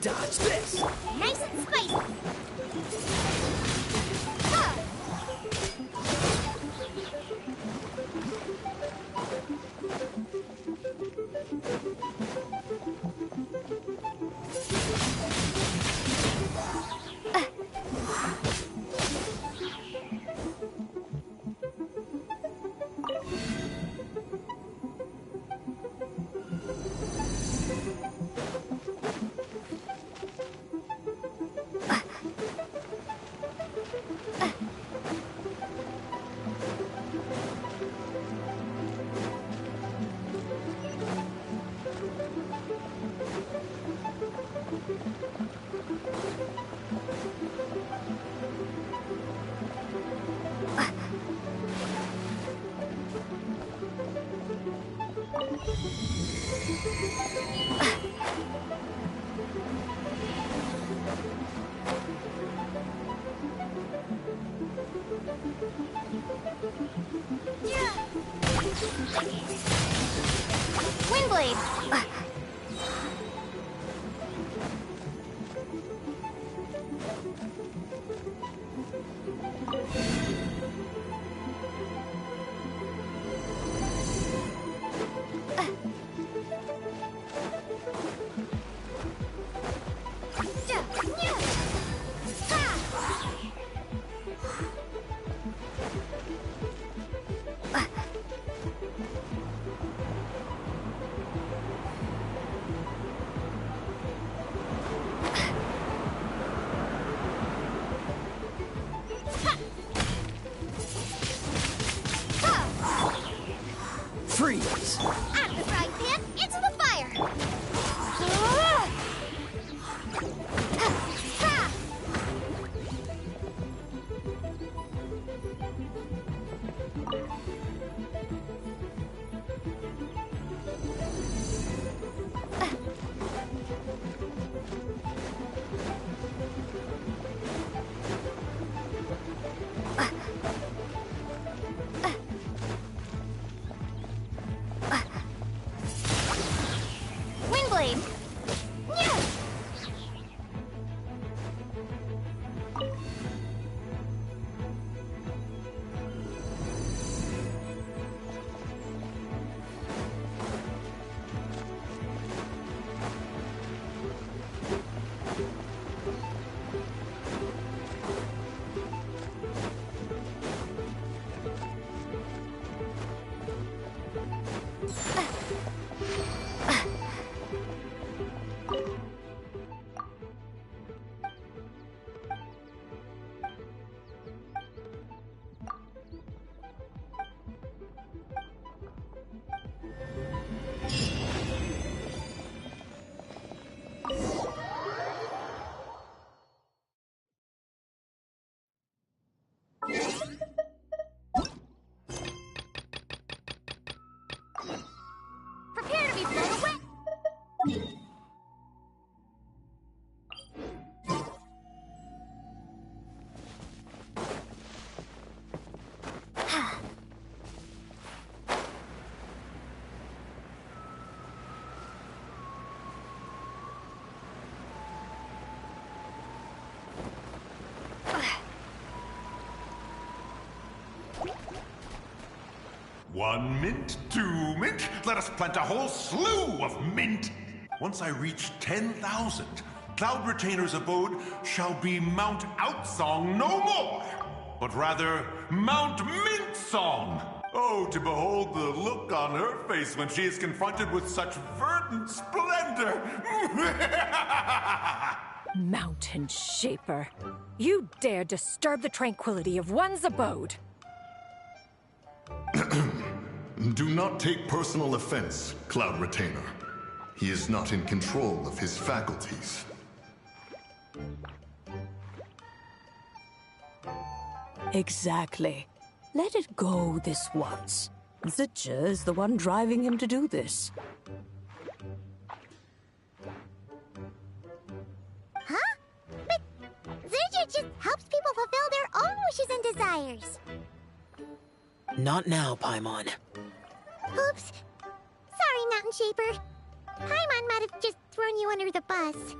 Dodge this! Nice and spicy! Windblade! Freeze! Out of the frying pan, into the fire! 1 mint, 2 mint, let us plant a whole slew of mint. Once I reach 10,000, Cloud Retainer's abode shall be Mount Outsong no more, but rather Mount Mint Song. Oh, to behold the look on her face when she is confronted with such verdant splendor! Mountain Shaper, you dare disturb the tranquility of one's abode. Do not take personal offense, Cloud Retainer. He is not in control of his faculties. Exactly. Let it go this once. Zidja is the one driving him to do this. Huh? But Zidja just helps people fulfill their own wishes and desires. Not now, Paimon. Oops. Sorry, Mountain Shaper. Paimon might have just thrown you under the bus.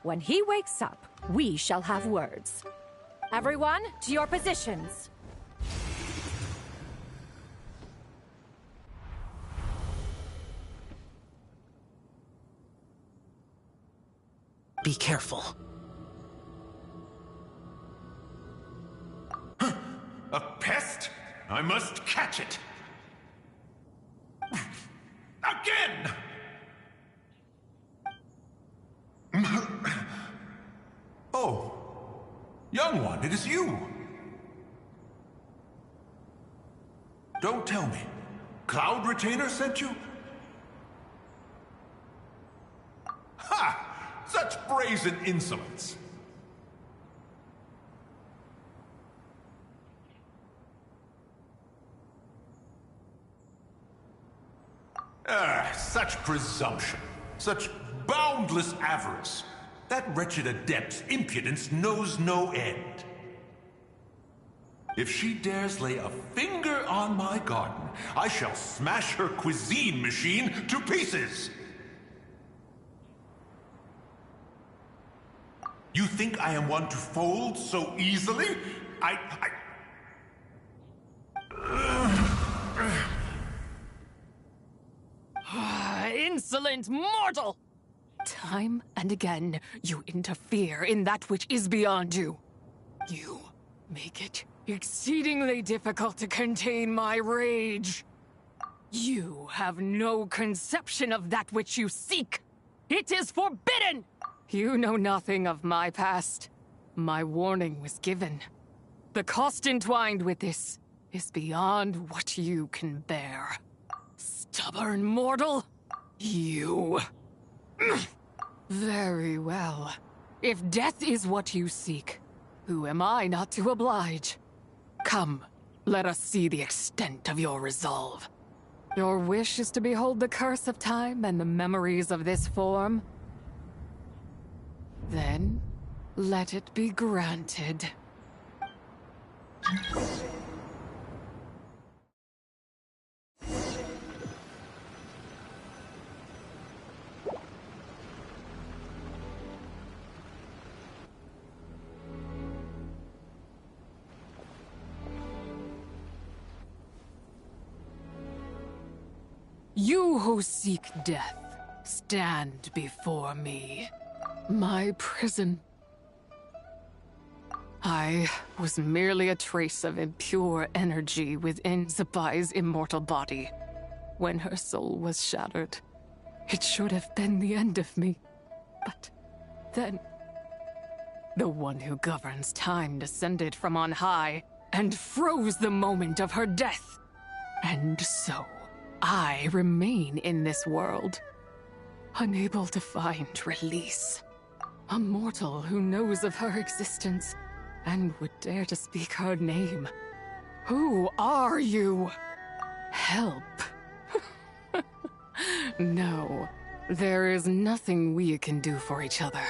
When he wakes up, we shall have words. Everyone, to your positions. Be careful. A pest? I must catch it! Again! Oh, young one, it is you! Don't tell me. Cloud Retainer sent you? Ha! Such brazen insolence! Such presumption. Such boundless avarice. That wretched adept's impudence knows no end. If she dares lay a finger on my garden, I shall smash her cuisine machine to pieces! You think I am one to fold so easily? Insolent mortal! Time and again, you interfere in that which is beyond you. You make it exceedingly difficult to contain my rage. You have no conception of that which you seek. It is forbidden! You know nothing of my past. My warning was given. The cost entwined with this is beyond what you can bear. Stubborn mortal! You... Very well. If death is what you seek, who am I not to oblige? Come, let us see the extent of your resolve. Your wish is to behold the curse of time and the memories of this form? Then, let it be granted. You who seek death, stand before me. My prison. I was merely a trace of impure energy within Zabai's immortal body. When her soul was shattered, it should have been the end of me. But then, the one who governs time descended from on high and froze the moment of her death. And so, I remain in this world, unable to find release. A mortal who knows of her existence and would dare to speak her name. Who are you? Help. No, there is nothing we can do for each other.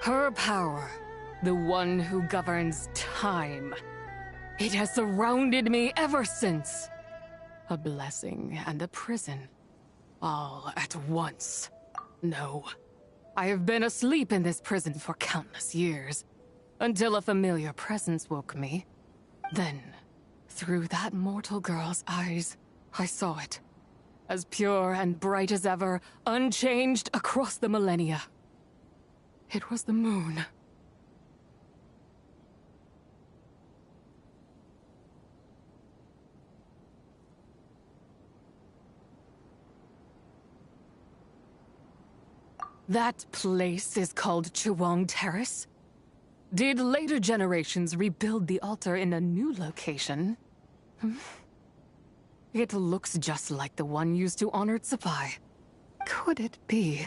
Her power, the one who governs time, it has surrounded me ever since. A blessing and a prison, all at once. No, I have been asleep in this prison for countless years, until a familiar presence woke me. Then, Through that mortal girl's eyes, I saw it. As pure and bright as ever, unchanged across the millennia. It was the moon. That place is called Chiwang Terrace? Did later generations rebuild the altar in a new location? It looks just like the one used to honor Tsupai. Could it be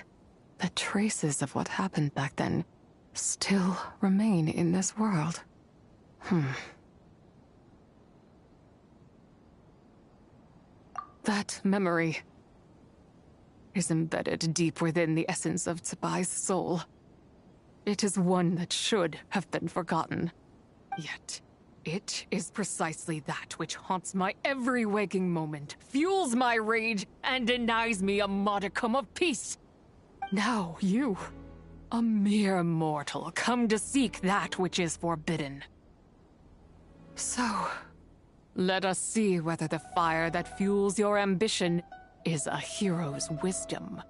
that traces of what happened back then still remain in this world? That memory is embedded deep within the essence of Tsubai's soul. It is one that should have been forgotten. Yet, it is precisely that which haunts my every waking moment, fuels my rage, and denies me a modicum of peace. Now you, a mere mortal, come to seek that which is forbidden. So, let us see whether the fire that fuels your ambition is a hero's wisdom,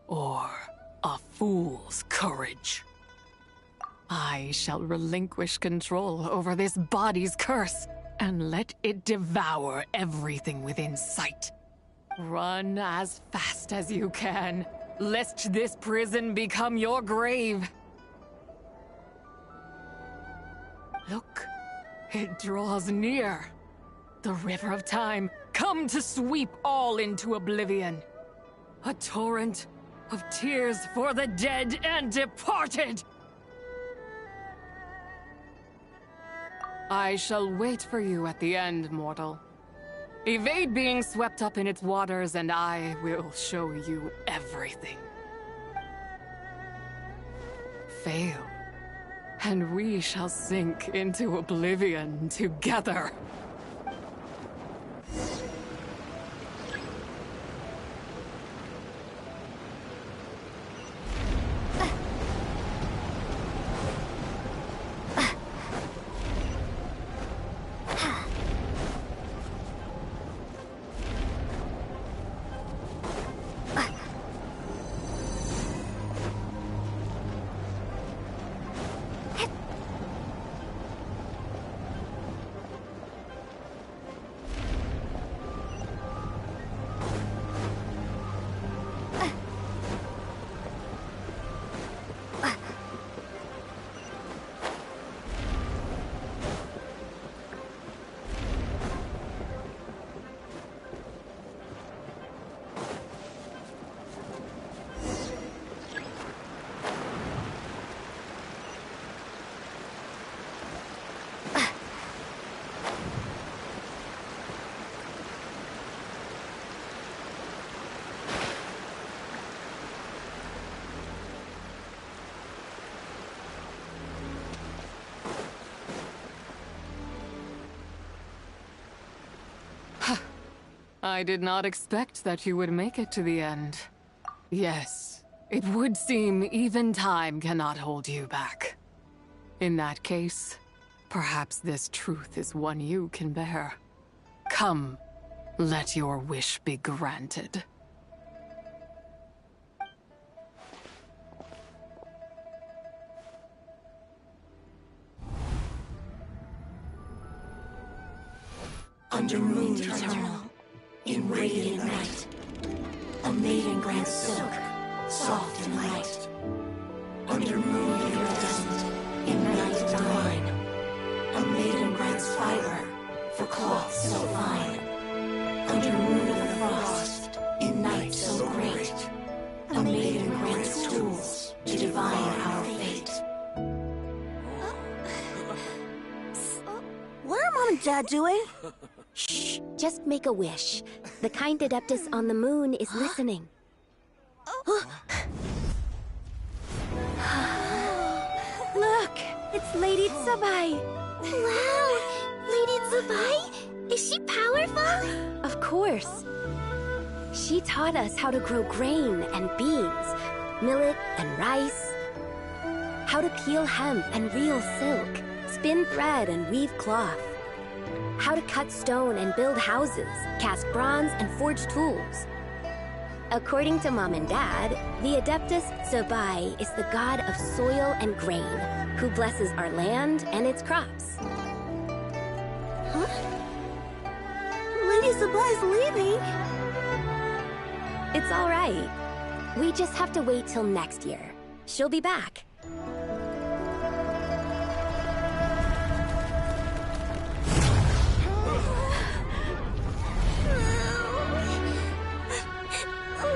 or a fool's courage. I shall relinquish control over this body's curse, and let it devour everything within sight. Run as fast as you can, lest this prison become your grave. Look, it draws near. The river of time, come to sweep all into oblivion. A torrent of tears for the dead and departed. I shall wait for you at the end, mortal. Evade being swept up in its waters, and I will show you everything. Fail, and we shall sink into oblivion together. I did not expect that you would make it to the end. Yes, it would seem even time cannot hold you back. In that case, perhaps this truth is one you can bear. Come, let your wish be granted. Under moon eternal, in radiant night, a maiden grants silk, soft and light. Under moon iridescent, in night divine, a maiden grants fiber for cloth so fine. Under moon of frost, in night so great, a maiden grants tools to divine our fate. What are Mom and Dad doing? Shh, just make a wish. The kind Adeptus on the moon is listening. Look, it's Lady Tsubai. Wow, Lady Tsubai? Is she powerful? Of course. She taught us how to grow grain and beans, millet and rice, how to peel hemp and reel silk, spin thread and weave cloth. how to cut stone and build houses, cast bronze and forge tools. According to Mom and Dad, the Adeptus Zebai is the god of soil and grain, who blesses our land and its crops. Huh? Lady Zabai's leaving. It's all right. We just have to wait till next year. She'll be back.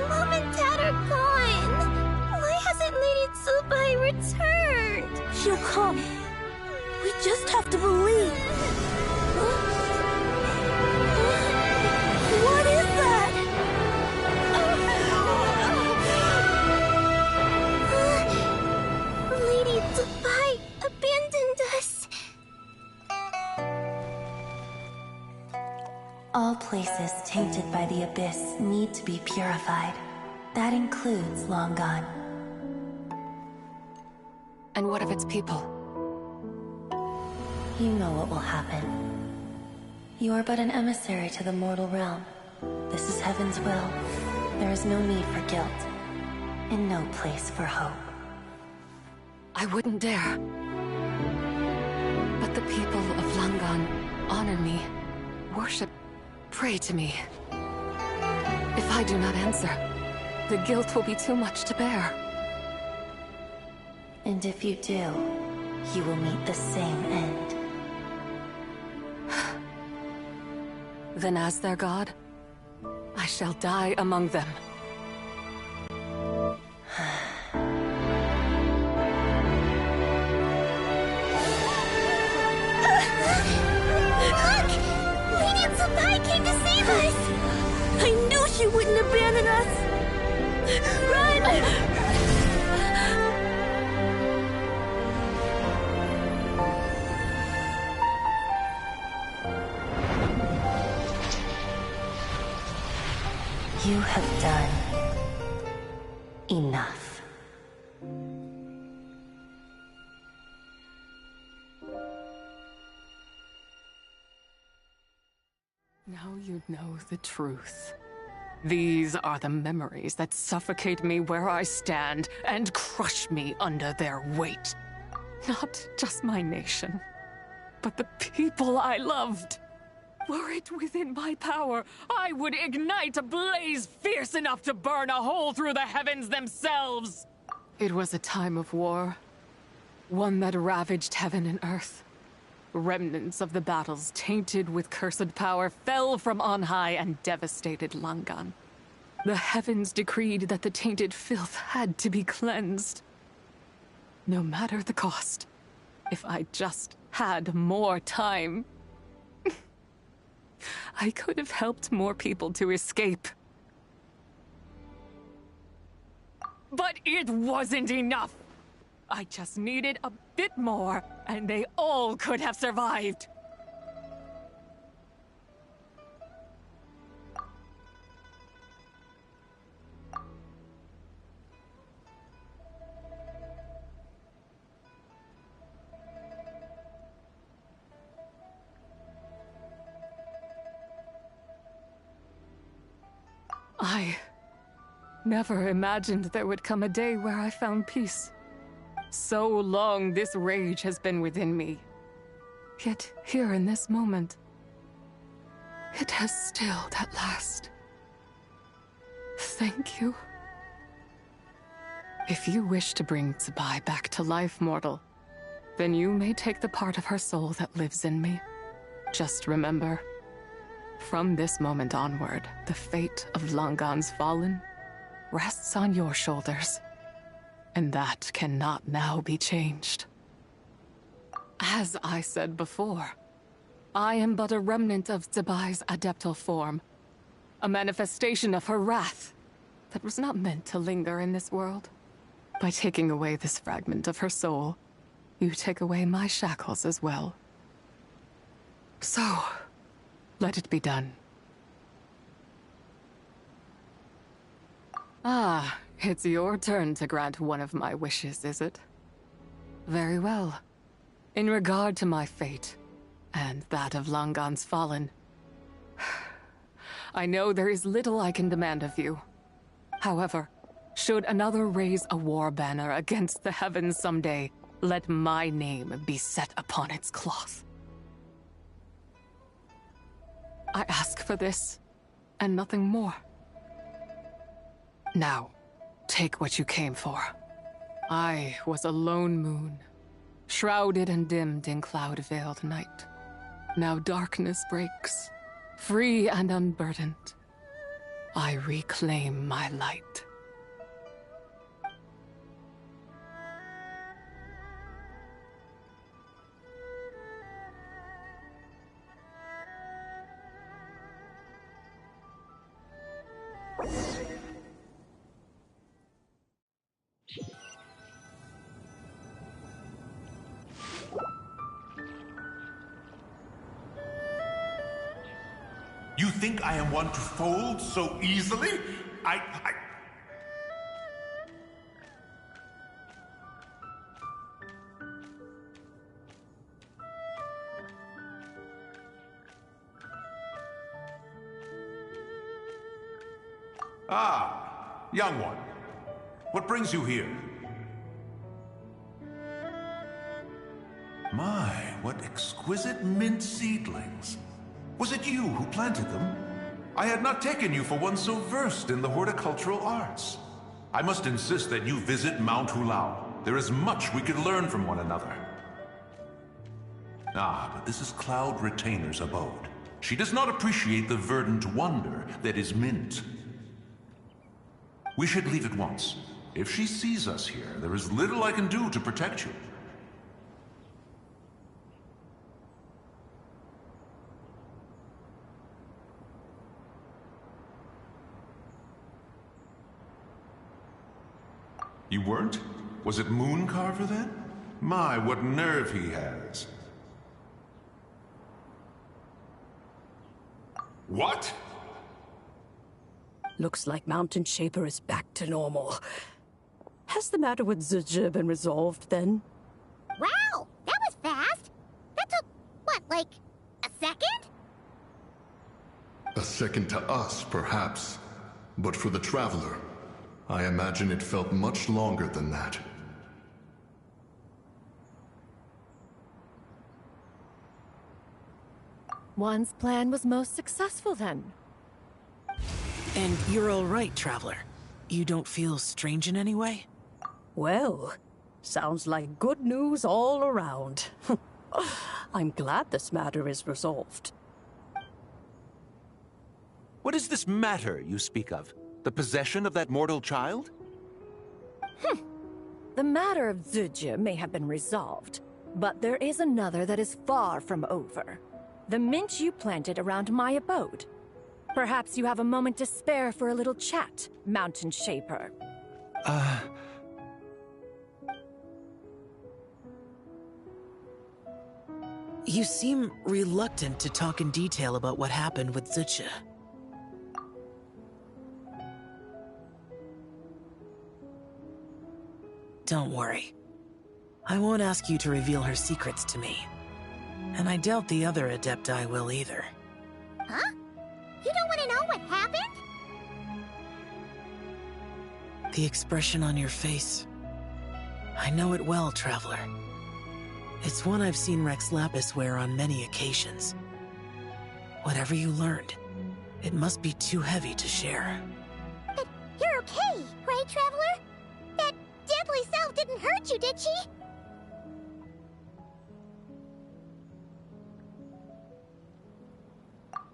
Mom and Dad are gone. Why hasn't Lady Tsubai returned? She'll come. We just have to believe. What is that? Lady Tsubai abandoned us. All places tainted by the Abyss need to be purified. That includes Long Gone. And what of its people? You know what will happen. You are but an emissary to the mortal realm. This is Heaven's will. There is no need for guilt, and no place for hope. I wouldn't dare. But the people of Langan honor me, worship, pray to me. If I do not answer, the guilt will be too much to bear. And if you do, you will meet the same end. Then as their god, I shall die among them. Look! Lady Tsubai came to save us! I knew she wouldn't abandon us! Run! You have done enough. Now you know the truth. These are the memories that suffocate me where I stand and crush me under their weight. Not just my nation, but the people I loved. Were it within my power, I would ignite a blaze fierce enough to burn a hole through the heavens themselves. It was a time of war, one that ravaged heaven and earth. Remnants of the battles tainted with cursed power fell from on high and devastated Langan. The heavens decreed that the tainted filth had to be cleansed. No matter the cost, if I just had more time, I could have helped more people to escape. But it wasn't enough! I just needed a bit more, and they all could have survived. I never imagined there would come a day where I found peace. So long this rage has been within me. Yet here in this moment, it has stilled at last. Thank you. If you wish to bring Tsubai back to life, mortal, then you may take the part of her soul that lives in me. Just remember, from this moment onward, the fate of Langan's fallen rests on your shoulders. And that cannot now be changed. As I said before, I am but a remnant of Tsubai's adeptal form. A manifestation of her wrath that was not meant to linger in this world. By taking away this fragment of her soul, you take away my shackles as well. So, let it be done. Ah, it's your turn to grant one of my wishes, is it? Very well. In regard to my fate, and that of Langan's fallen. I know there is little I can demand of you. However, should another raise a war banner against the heavens someday, let my name be set upon its cloth. I ask for this, and nothing more. Now, take what you came for. I was a lone moon, shrouded and dimmed in cloud-veiled night. Now darkness breaks, free and unburdened. I reclaim my light. You think I am one to fold so easily? Ah, young one. What brings you here? My, what exquisite mint seedlings. Was it you who planted them? I had not taken you for one so versed in the horticultural arts. I must insist that you visit Mount Hulao. There is much we could learn from one another. Ah, but this is Cloud Retainer's abode. She does not appreciate the verdant wonder that is mint. We should leave at once. If she sees us here, there is little I can do to protect you. You weren't? Was it Mooncarver then? My, what nerve he has. What? Looks like Mountain Shaper is back to normal. Has the matter with Zizhi been resolved then? Wow, that was fast. That took, what, like, a second? A second to us, perhaps. But for the Traveler, I imagine it felt much longer than that. One's plan was most successful then. And you're all right, Traveler. You don't feel strange in any way? Well, sounds like good news all around. I'm glad this matter is resolved. What is this matter you speak of? The possession of that mortal child? The matter of Zizhi may have been resolved, but there is another that is far from over. The mint you planted around my abode. Perhaps you have a moment to spare for a little chat, Mountain Shaper. You seem reluctant to talk in detail about what happened with Zizhi. Don't worry. I won't ask you to reveal her secrets to me. And I doubt the other Adepti will either. Huh? You don't want to know what happened? The expression on your face. I know it well, Traveler. It's one I've seen Rex Lapis wear on many occasions. Whatever you learned, it must be too heavy to share. But you're okay, right, Traveler? That deadly self didn't hurt you, did she?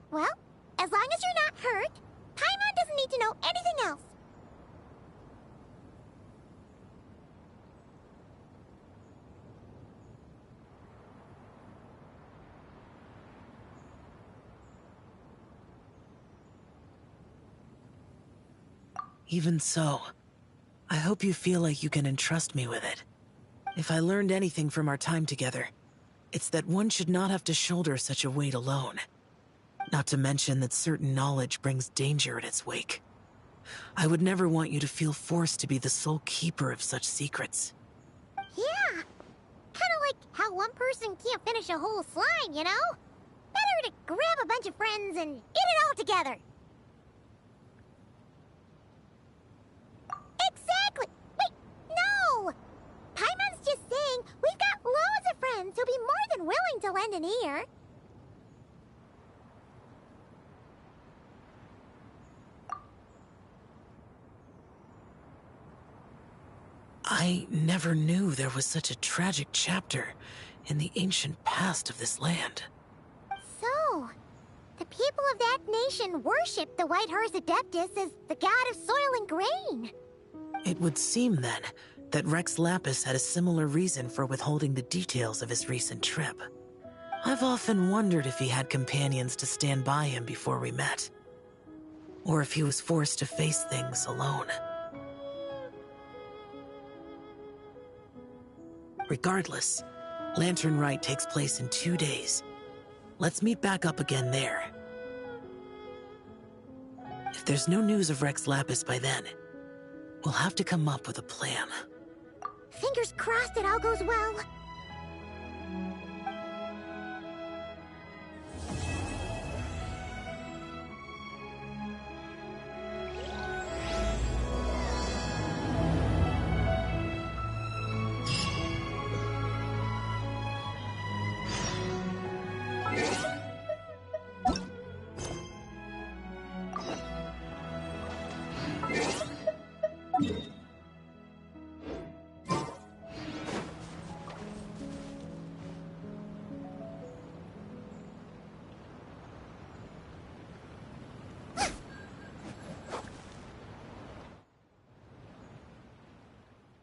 Well, as long as you're not hurt, Paimon doesn't need to know anything else. Even so, I hope you feel like you can entrust me with it. If I learned anything from our time together, it's that one should not have to shoulder such a weight alone. Not to mention that certain knowledge brings danger in its wake. I would never want you to feel forced to be the sole keeper of such secrets. Yeah, kinda like how one person can't finish a whole slime, you know? Better to grab a bunch of friends and eat it all together. Exactly! Wait, no! Paimon's just saying we've got loads of friends who'll be more than willing to lend an ear. I never knew there was such a tragic chapter in the ancient past of this land. So, the people of that nation worship the White Horse Adeptus as the god of soil and grain. It would seem, then, that Rex Lapis had a similar reason for withholding the details of his recent trip. I've often wondered if he had companions to stand by him before we met. Or if he was forced to face things alone. Regardless, Lantern Rite takes place in 2 days. Let's meet back up again there. If there's no news of Rex Lapis by then, we'll have to come up with a plan. Fingers crossed it all goes well.